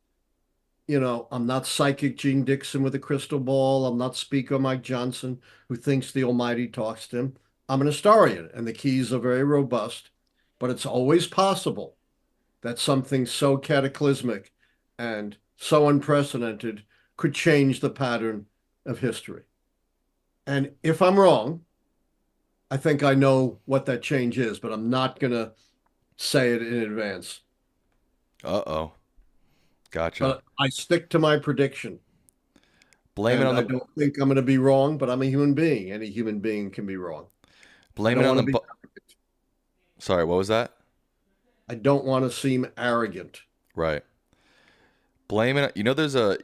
I'm not psychic Gene Dixon with a crystal ball. I'm not Speaker Mike Johnson who thinks the Almighty talks to him. I'm an historian, and the keys are very robust, but it's always possible that something so cataclysmic and so unprecedented could change the pattern of history. And if I'm wrong, I think I know what that change is, but I'm not going to say it in advance. Uh-oh. Gotcha. But I stick to my prediction. Blame it And on I the don't think I'm going to be wrong, but I'm a human being. Any human being can be wrong. I blame don't it on want the to be, bu- Sorry, what was that? I don't want to seem arrogant. Right. Blame it. There's a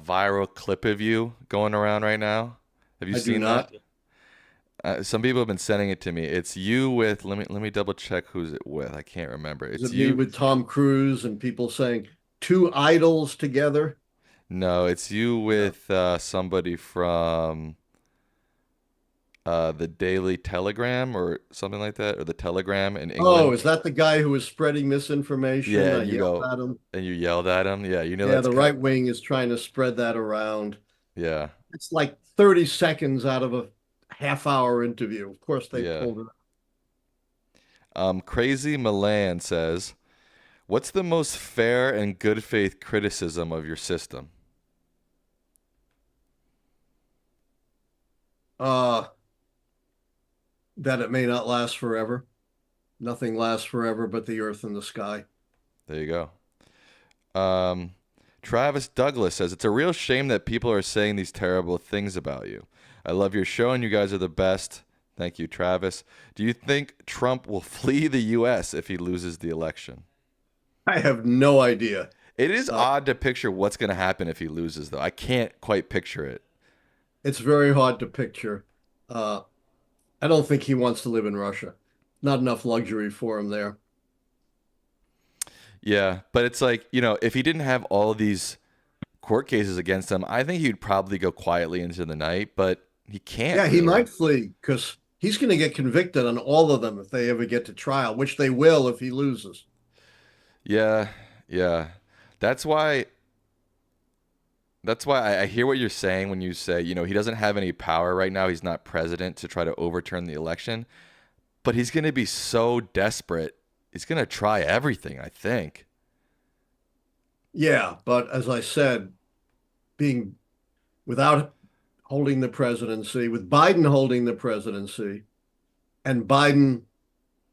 viral clip of you going around right now. Have you I do seen that? not. Some people have been sending it to me. It's you with let me double check who's it with. I can't remember. Is It's it me you. with Tom Cruise and people saying two idols together? No, it's you No. with somebody from the Daily Telegram or something like that, or the Telegram in Oh, England. is that the guy who was spreading misinformation? Yeah, I and you yelled go at him. and you yelled at him. Yeah, Yeah, that's the kind. right wing is trying to spread that around. Yeah, It's like 30 seconds out of a half-hour interview. Of course, they yeah. pulled it. Crazy Milan says, "What's the most fair and good faith criticism of your system?" Uh, that it may not last forever. Nothing lasts forever but the earth and the sky. There you go. Um, Travis Douglas says, "It's a real shame that people are saying these terrible things about you. I love your show and you guys are the best." Thank you, Travis. Do you think Trump will flee the U.S. if he loses the election? I have no idea. It is Uh, odd to picture what's going to happen if he loses, though. I can't quite picture it. it's very hard to picture. Uh, I don't think he wants to live in Russia. Not enough luxury for him there. Yeah, but it's like, if he didn't have all these court cases against him, I think he'd probably go quietly into the night, but he can't Yeah, he really. might flee because he's going to get convicted on all of them if they ever get to trial, which they will if he loses. Yeah, yeah. That's why I hear what you're saying when you say, he doesn't have any power right now. He's not president to try to overturn the election, but he's going to be so desperate. He's going to try everything, I think. Yeah, but as I said, being without holding the presidency, with Biden holding the presidency, and Biden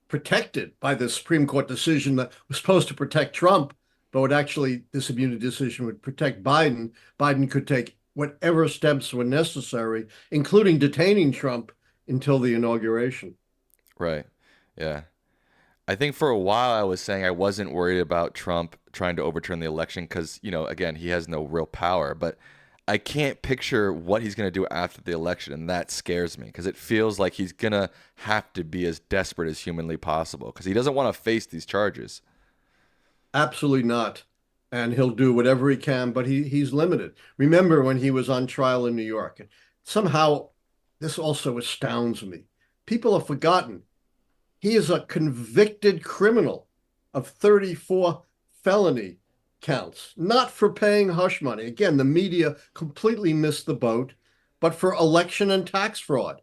protected by the Supreme Court decision that was supposed to protect Trump, but would actually, this immunity decision would protect Biden. Biden could take whatever steps were necessary, including detaining Trump until the inauguration. Right. Yeah. I think for a while I was saying I wasn't worried about Trump trying to overturn the election because, again, he has no real power. But I can't picture what he's going to do after the election. And that scares me because it feels like he's going to have to be as desperate as humanly possible because he doesn't want to face these charges. Absolutely not. And he'll do whatever he can, but he's limited. Remember when he was on trial in New York? Somehow, this also astounds me. People have forgotten he is a convicted criminal of 34 felony counts, not for paying hush money. Again, the media completely missed the boat, but for election and tax fraud,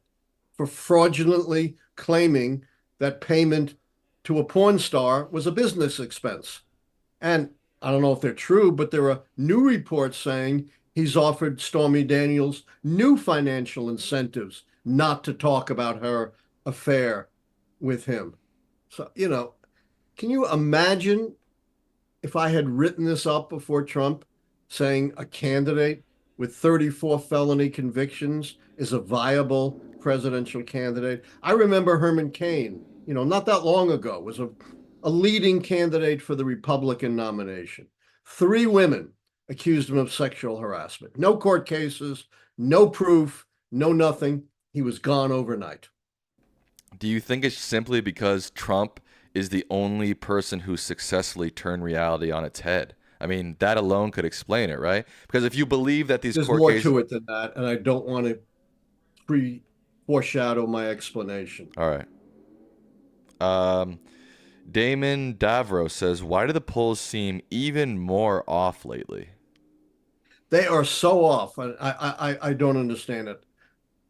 for fraudulently claiming that payment to a porn star was a business expense. And I don't know if they're true, but there are new reports saying he's offered Stormy Daniels new financial incentives not to talk about her affair with him. So, can you imagine if I had written this up before Trump saying a candidate with 34 felony convictions is a viable presidential candidate? I remember Herman Cain, not that long ago, was a leading candidate for the Republican nomination. Three women accused him of sexual harassment. No court cases, no proof, no nothing. He was gone overnight. Do you think it's simply because Trump is the only person who successfully turned reality on its head? I mean, that alone could explain it, right? Because if you believe that these There's court more cases. to it than that, and I don't want to pre foreshadow my explanation. All right. Um, Damon Davro says, "Why do the polls seem even more off lately?" They are so off. I don't understand it.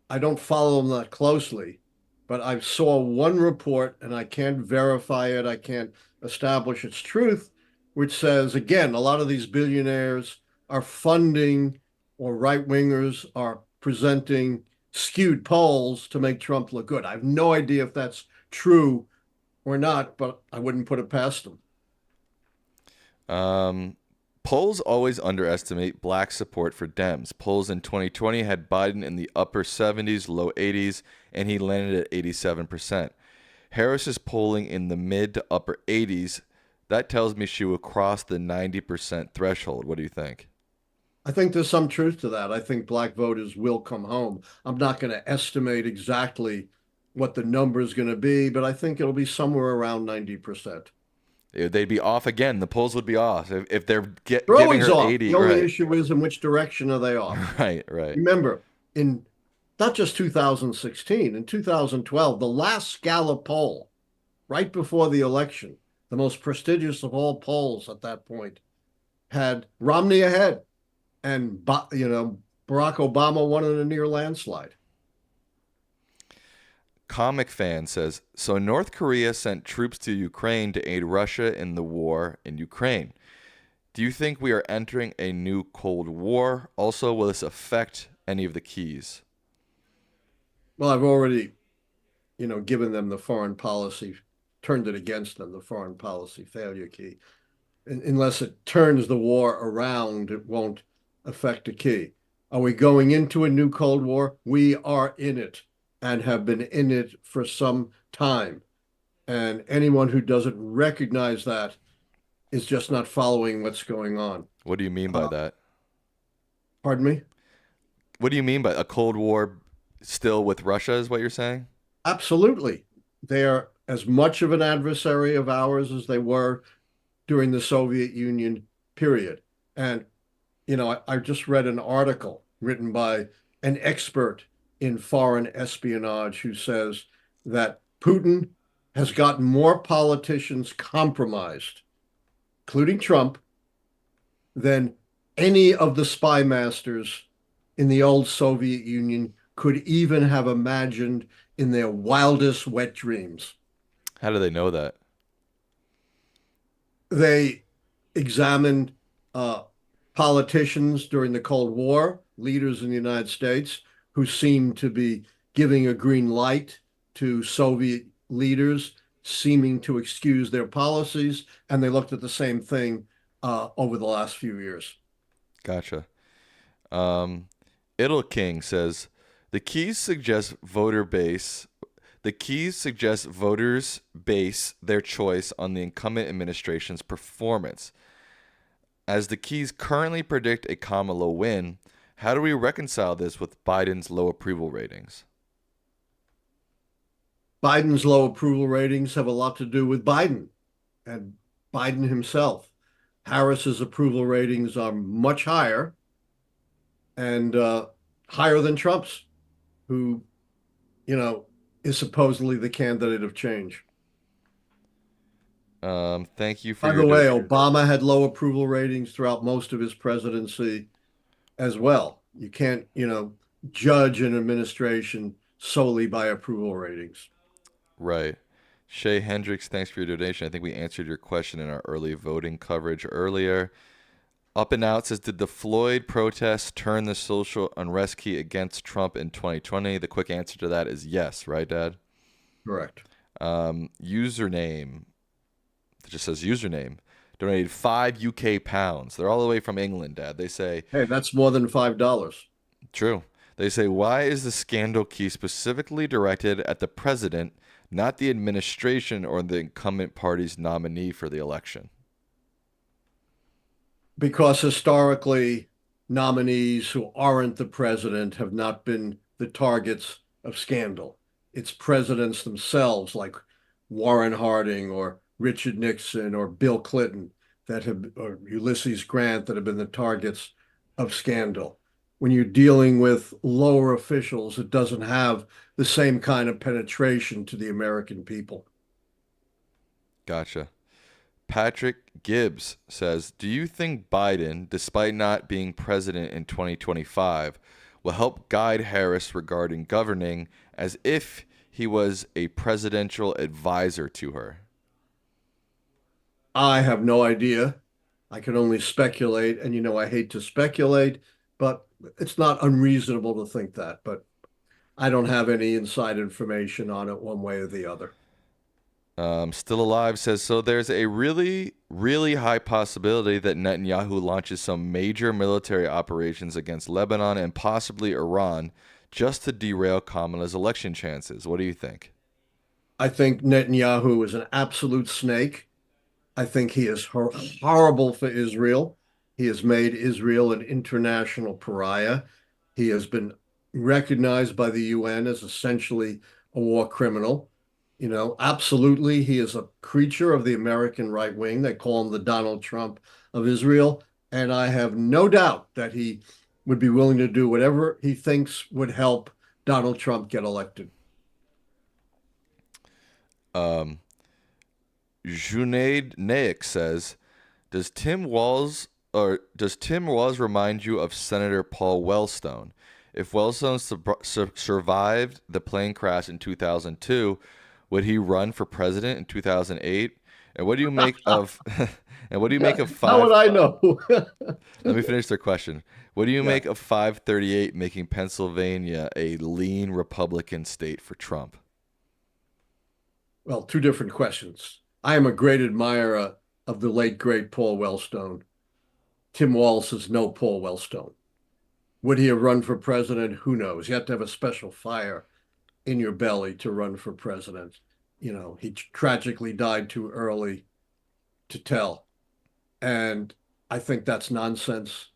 I don't follow them that closely, but I saw one report and I can't verify it. I can't establish its truth, which says, again, a lot of these billionaires are funding or right wingers are presenting skewed polls to make Trump look good. I have no idea if that's true or not, but I wouldn't put it past them. Um, Polls always underestimate black support for Dems. Polls in 2020 had Biden in the upper 70s, low 80s, and he landed at 87%. Harris is polling in the mid to upper 80s. That tells me she will cross the 90% threshold. What do you think? I think there's some truth to that. I think black voters will come home. I'm not going to estimate exactly what the number is going to be, but I think it'll be somewhere around 90%. They'd be off again. The polls would be off if they're They're giving always her off. The 80. only Right. issue is in which direction are they off? Right, right. Remember, in not just 2016, in 2012, the last Gallup poll, right before the election, the most prestigious of all polls at that point, had Romney ahead, and Barack Obama won in a near landslide. Comic Fan says, so North Korea sent troops to Ukraine to aid Russia in the war in Ukraine. Do you think we are entering a new Cold War? Also, will this affect any of the keys? Well, I've already, given them the foreign policy, turned it against them, the foreign policy failure key. Unless it turns the war around, it won't affect the key. Are we going into a new Cold War? We are in it and have been in it for some time. And anyone who doesn't recognize that is just not following what's going on. What do you mean by Uh, that? Pardon me? What do you mean by a Cold War still with Russia, is what you're saying? Absolutely. They are as much of an adversary of ours as they were during the Soviet Union period. And, I just read an article written by an expert in foreign espionage who says that Putin has gotten more politicians compromised, including Trump, than any of the spy masters in the old Soviet Union could even have imagined in their wildest wet dreams. How do they know that? They examined uh, politicians during the Cold War, leaders in the United States who seemed to be giving a green light to Soviet leaders, seeming to excuse their policies, and they looked at the same thing over the last few years. Gotcha. Um, Idle King says the keys suggest voter base. The keys suggest voters base their choice on the incumbent administration's performance. As the keys currently predict a Kamala win, how do we reconcile this with Biden's low approval ratings? Biden's low approval ratings have a lot to do with Biden and Biden himself. Harris's approval ratings are much higher and higher than Trump's, who, you know, is supposedly the candidate of change. Thank you for By your the way, Obama had low approval ratings throughout most of his presidency as well. You can't, judge an administration solely by approval ratings. right. Shay Hendricks, thanks for your donation. I think we answered your question in our early voting coverage earlier. Up and Out says, did the Floyd protests turn the social unrest key against Trump in 2020? The quick answer to that is yes, right, Dad? Correct. Username, it just says username, donated 5 UK pounds. They're all the way from England, Dad. They say, Hey, that's more than $5. true. They say, why is the scandal key specifically directed at the president, not the administration or the incumbent party's nominee for the election? Because historically, nominees who aren't the president have not been the targets of scandal. It's presidents themselves, like Warren Harding or Richard Nixon or Bill Clinton, or Ulysses Grant, that have been the targets of scandal. When you're dealing with lower officials, it doesn't have the same kind of penetration to the American people. Gotcha. Patrick Gibbs says, "Do you think Biden, despite not being president in 2025, will help guide Harris regarding governing as if he was a presidential advisor to her?" I have no idea. I can only speculate, and I hate to speculate, but it's not unreasonable to think that. But I don't have any inside information on it one way or the other. Still Alive says, "So there's a really, really high possibility that Netanyahu launches some major military operations against Lebanon and possibly Iran just to derail Kamala's election chances. What do you think?" I think Netanyahu is an absolute snake. I think he is horrible for Israel. He has made Israel an international pariah. He has been recognized by the UN as essentially a war criminal. Absolutely, he is a creature of the American right wing. They call him the Donald Trump of Israel. And I have no doubt that he would be willing to do whatever he thinks would help Donald Trump get elected. Um, Junaid Naik says, does Tim Walz remind you of Senator Paul Wellstone? If Wellstone survived the plane crash in 2002, would he run for president in 2008? And what do you make of and what do you make of How would five? I know? Let me finish their question. What do you Yeah. make of 538 making Pennsylvania a lean Republican state for Trump? Well, two different questions. I am a great admirer of the late, great Paul Wellstone. Tim Walz is no Paul Wellstone. Would he have run for president? Who knows? You have to have a special fire in your belly to run for president. He tragically died too early to tell. And I think that's nonsense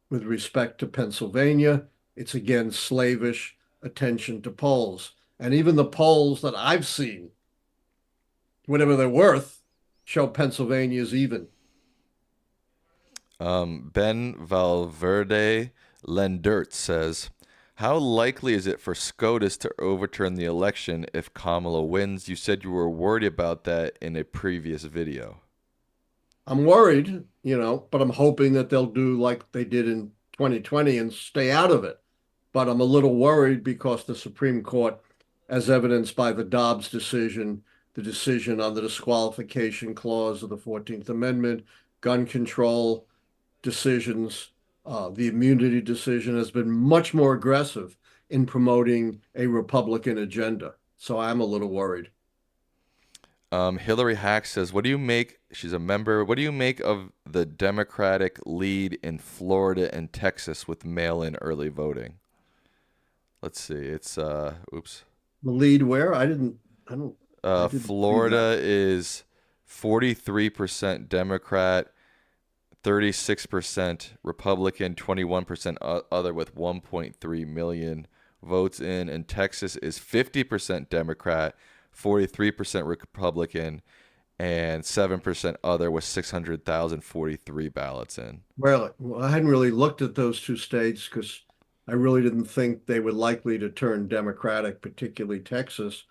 with respect to Pennsylvania. It's again slavish attention to polls. And even the polls that I've seen, whatever they're worth, show Pennsylvania's even. Ben Valverde Lendert says, "How likely is it for SCOTUS to overturn the election if Kamala wins? You said you were worried about that in a previous video." I'm worried, but I'm hoping that they'll do like they did in 2020 and stay out of it. But I'm a little worried because the Supreme Court, as evidenced by the Dobbs decision, the decision on the disqualification clause of the 14th Amendment, gun control decisions, the immunity decision has been much more aggressive in promoting a Republican agenda. So I'm a little worried. Hillary Hack says, "What do you make?" She's a member. "What do you make of the Democratic lead in Florida and Texas with mail-in early voting?" Let's see. It's oops. The lead where? I didn't see that. Florida is 43% Democrat, 36% Republican, 21% other with 1.3 million votes in. And Texas is 50% Democrat, 43% Republican, and 7% other with 600,043 ballots in. Well, I hadn't really looked at those two states because I really didn't think they were likely to turn Democratic, particularly Texas.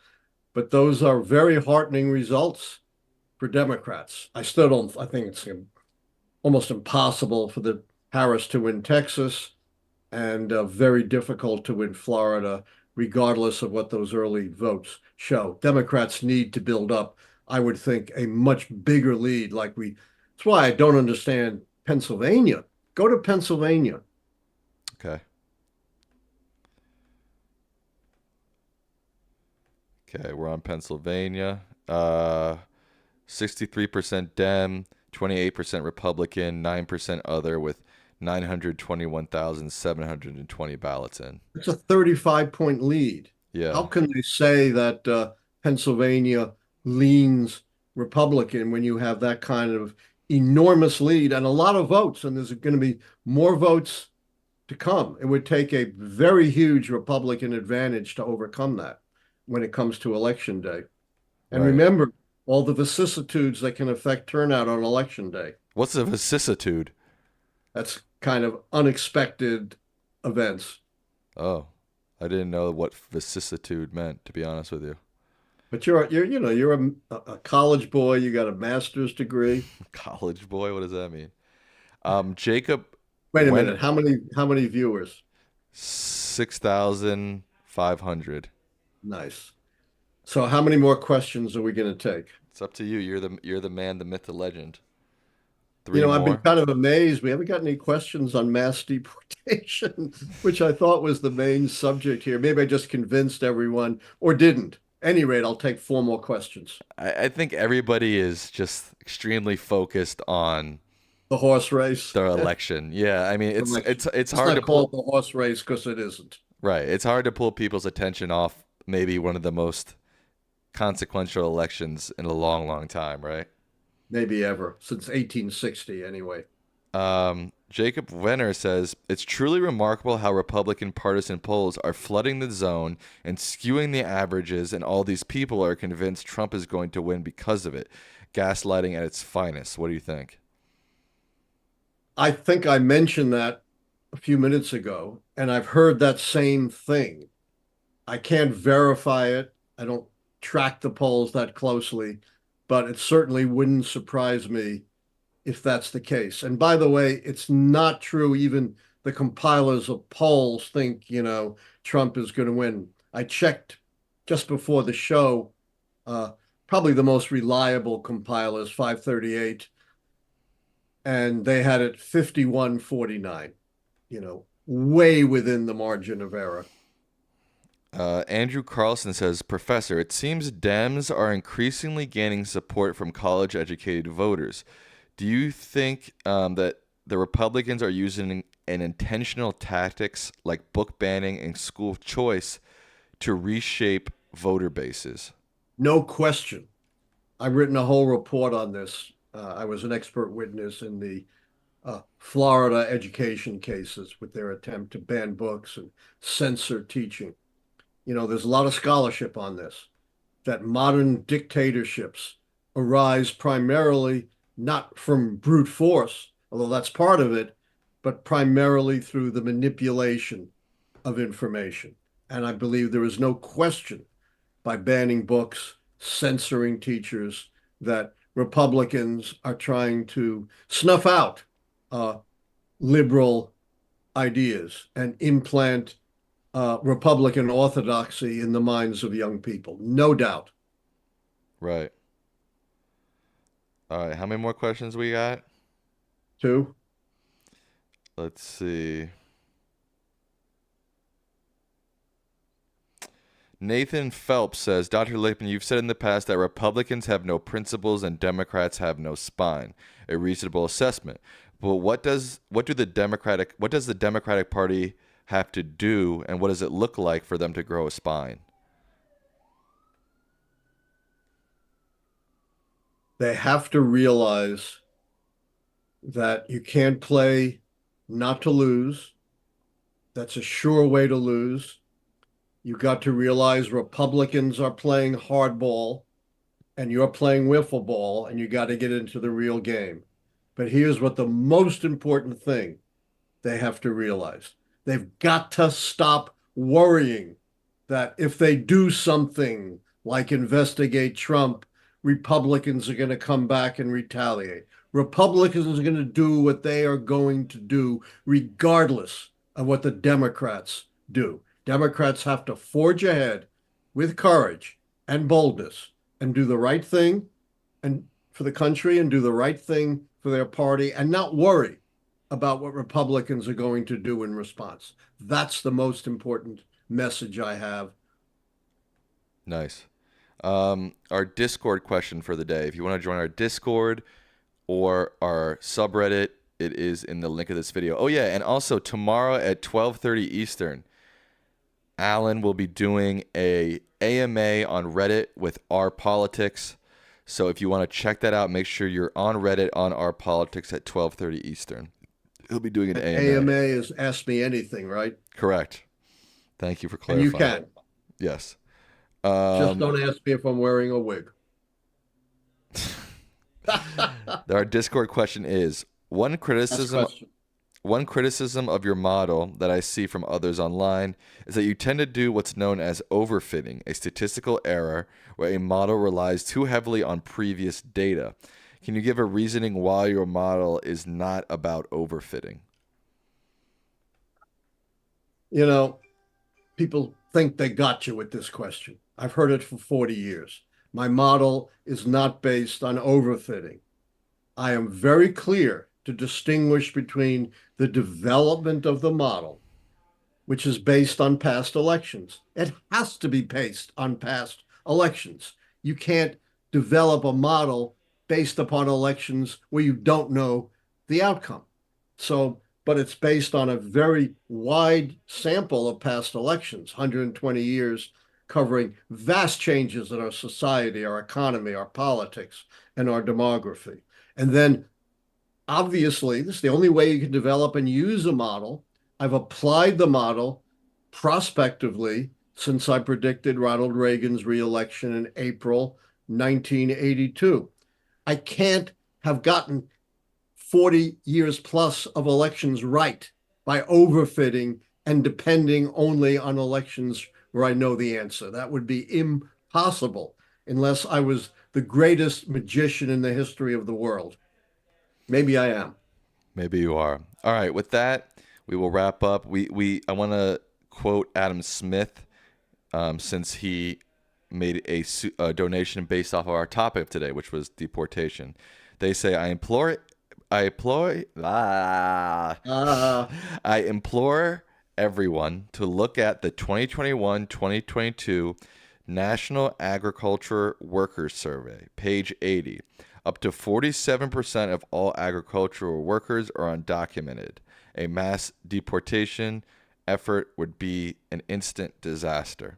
But those are very heartening results for Democrats. I still don't, I think it's almost impossible for the Harris to win Texas and very difficult to win Florida, regardless of what those early votes show. Democrats need to build up, I would think, a much bigger lead. That's why I don't understand Pennsylvania. Go to Pennsylvania. Okay. Okay, we're on Pennsylvania. 63% Dem, 28% Republican, 9% other with 921,720 ballots in. It's a 35-point lead. How Yeah. can they say that Pennsylvania leans Republican when you have that kind of enormous lead and a lot of votes, and there's going to be more votes to come? It would take a very huge Republican advantage to overcome that when it comes to election day. And Right. remember all the vicissitudes that can affect turnout on election day. What's a vicissitude? That's kind of unexpected events. Oh, I didn't know what vicissitude meant, to be honest with you. But you're a college boy. You got a master's degree. College boy, what does that mean? Jacob Wait a went minute. How many viewers? 6,500. Nice. So how many more questions are we going to take? It's up to you. You're the man, the myth, the legend. You Three know, I've been more. kind of amazed. We haven't got any questions on mass deportation, which I thought was the main subject here. Maybe I just convinced everyone or didn't. Any rate, I'll take four more questions. I think everybody is just extremely focused on The horse race. the election. Yeah, I mean it's it's Election. it's Let's hard to not call pull it the horse race because it isn't. right. It's hard to pull people's attention off maybe one of the most consequential elections in a long, long time, right? Maybe ever, since 1860 anyway. Jacob Wenner says it's truly remarkable how Republican partisan polls are flooding the zone and skewing the averages, and all these people are convinced Trump is going to win because of it. Gaslighting at its finest. What do you think? I think I mentioned that a few minutes ago, and I've heard that same thing. I can't verify it. I don't track the polls that closely, but it certainly wouldn't surprise me if that's the case. And by the way, it's not true. Even the compilers of polls think, Trump is going to win. I checked just before the show, uh, probably the most reliable compilers, 538, and they had it 51-49, way within the margin of error. Andrew Carlson says, Professor, it seems Dems are increasingly gaining support from college educated voters. Do you think that the Republicans are using an intentional tactics like book banning and school choice to reshape voter bases? No question. I've written a whole report on this. I was an expert witness in the Florida education cases with their attempt to ban books and censor teaching. There's a lot of scholarship on this, that modern dictatorships arise primarily not from brute force, although that's part of it, but primarily through the manipulation of information. And I believe there is no question by banning books, censoring teachers, that Republicans are trying to snuff out uh, liberal ideas and implant Republican orthodoxy in the minds of young people. No doubt. Right. All right. How many more questions we got? Two. Let's see. Nathan Phelps says, Dr. Lichtman, you've said in the past that Republicans have no principles and Democrats have no spine. A reasonable assessment. But what does the Democratic Party have to do, and what does it look like for them to grow a spine? They have to realize that you can't play not to lose. That's a sure way to lose. You got to realize Republicans are playing hardball and you're playing wiffle ball, and you got to get into the real game. But here's what the most important thing they have to realize. They've got to stop worrying that if they do something like investigate Trump, Republicans are going to come back and retaliate. Republicans are going to do what they are going to do, regardless of what the Democrats do. Democrats have to forge ahead with courage and boldness and do the right thing and for the country and do the right thing for their party and not worry about what Republicans are going to do in response. That's the most important message I have. Nice. Our Discord question for the day. If you want to join our Discord or our subreddit, it is in the link of this video. Oh yeah, and also tomorrow at 12:30 Eastern, Allan will be doing a AMA on Reddit with Our Politics. So if you want to check that out, make sure you're on Reddit on Our Politics at 12:30 Eastern. He'll be doing an AMA. AMA is Ask Me Anything, right? Correct. Thank you for And you clarifying. can. Yes. Just don't ask me if I'm wearing a wig. Our Discord question is one That's a criticism question. One criticism of your model that I see from others online is that you tend to do what's known as overfitting, a statistical error where a model relies too heavily on previous data. Can you give a reasoning why your model is not about overfitting? You know, people think they got you with this question. I've heard it for 40 years. My model is not based on overfitting. I am very clear to distinguish between the development of the model, which is based on past elections. It has to be based on past elections. You can't develop a model based upon elections where you don't know the outcome. So, but it's based on a very wide sample of past elections, 120 years, covering vast changes in our society, our economy, our politics, and our demography. And then obviously, this is the only way you can develop and use a model. I've applied the model prospectively since I predicted Ronald Reagan's reelection in April 1982. I can't have gotten 40 years plus of elections right by overfitting and depending only on elections where I know the answer. That would be impossible unless I was the greatest magician in the history of the world. Maybe I am. Maybe you are. All right, with that, we will wrap up. I want to quote Adam Smith, since he made a donation based off of our topic of today, which was deportation. They say, Uh, I implore everyone to look at the 2021-2022 National Agriculture Workers Survey, page 80. Up to 47% of all agricultural workers are undocumented. A mass deportation effort would be an instant disaster.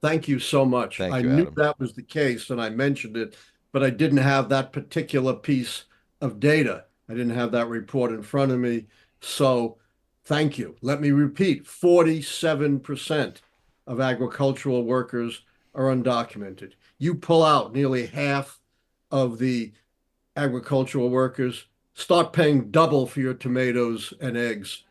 Thank you so much. Thank I you, knew Adam. that was the case and I mentioned it, but I didn't have that particular piece of data. I didn't have that report in front of me. So thank you. Let me repeat, 47% of agricultural workers are undocumented. You pull out nearly half of the agricultural workers, start paying double for your tomatoes and eggs.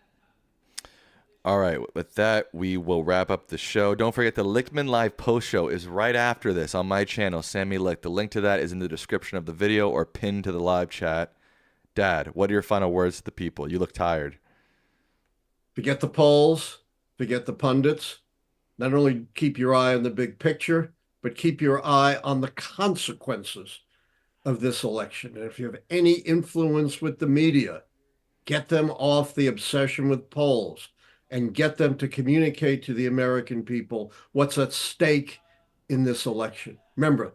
All right, with that, we will wrap up the show. Don't forget the Lichtman Live post show is right after this on my channel, Sammy Licht. The link to that is in the description of the video or pinned to the live chat. Dad, what are your final words to the people? You look tired. Forget the polls, forget the pundits. Not only keep your eye on the big picture, but keep your eye on the consequences of this election. And if you have any influence with the media, get them off the obsession with polls and get them to communicate to the American people what's at stake in this election. Remember,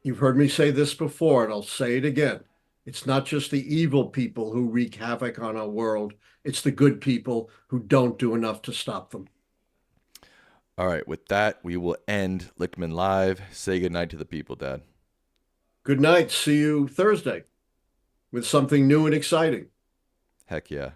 you've heard me say this before, and I'll say it again. It's not just the evil people who wreak havoc on our world, it's the good people who don't do enough to stop them. All right, with that, we will end Lichtman Live. Say goodnight to the people, Dad. Good night. See you Thursday with something new and exciting. Heck yeah.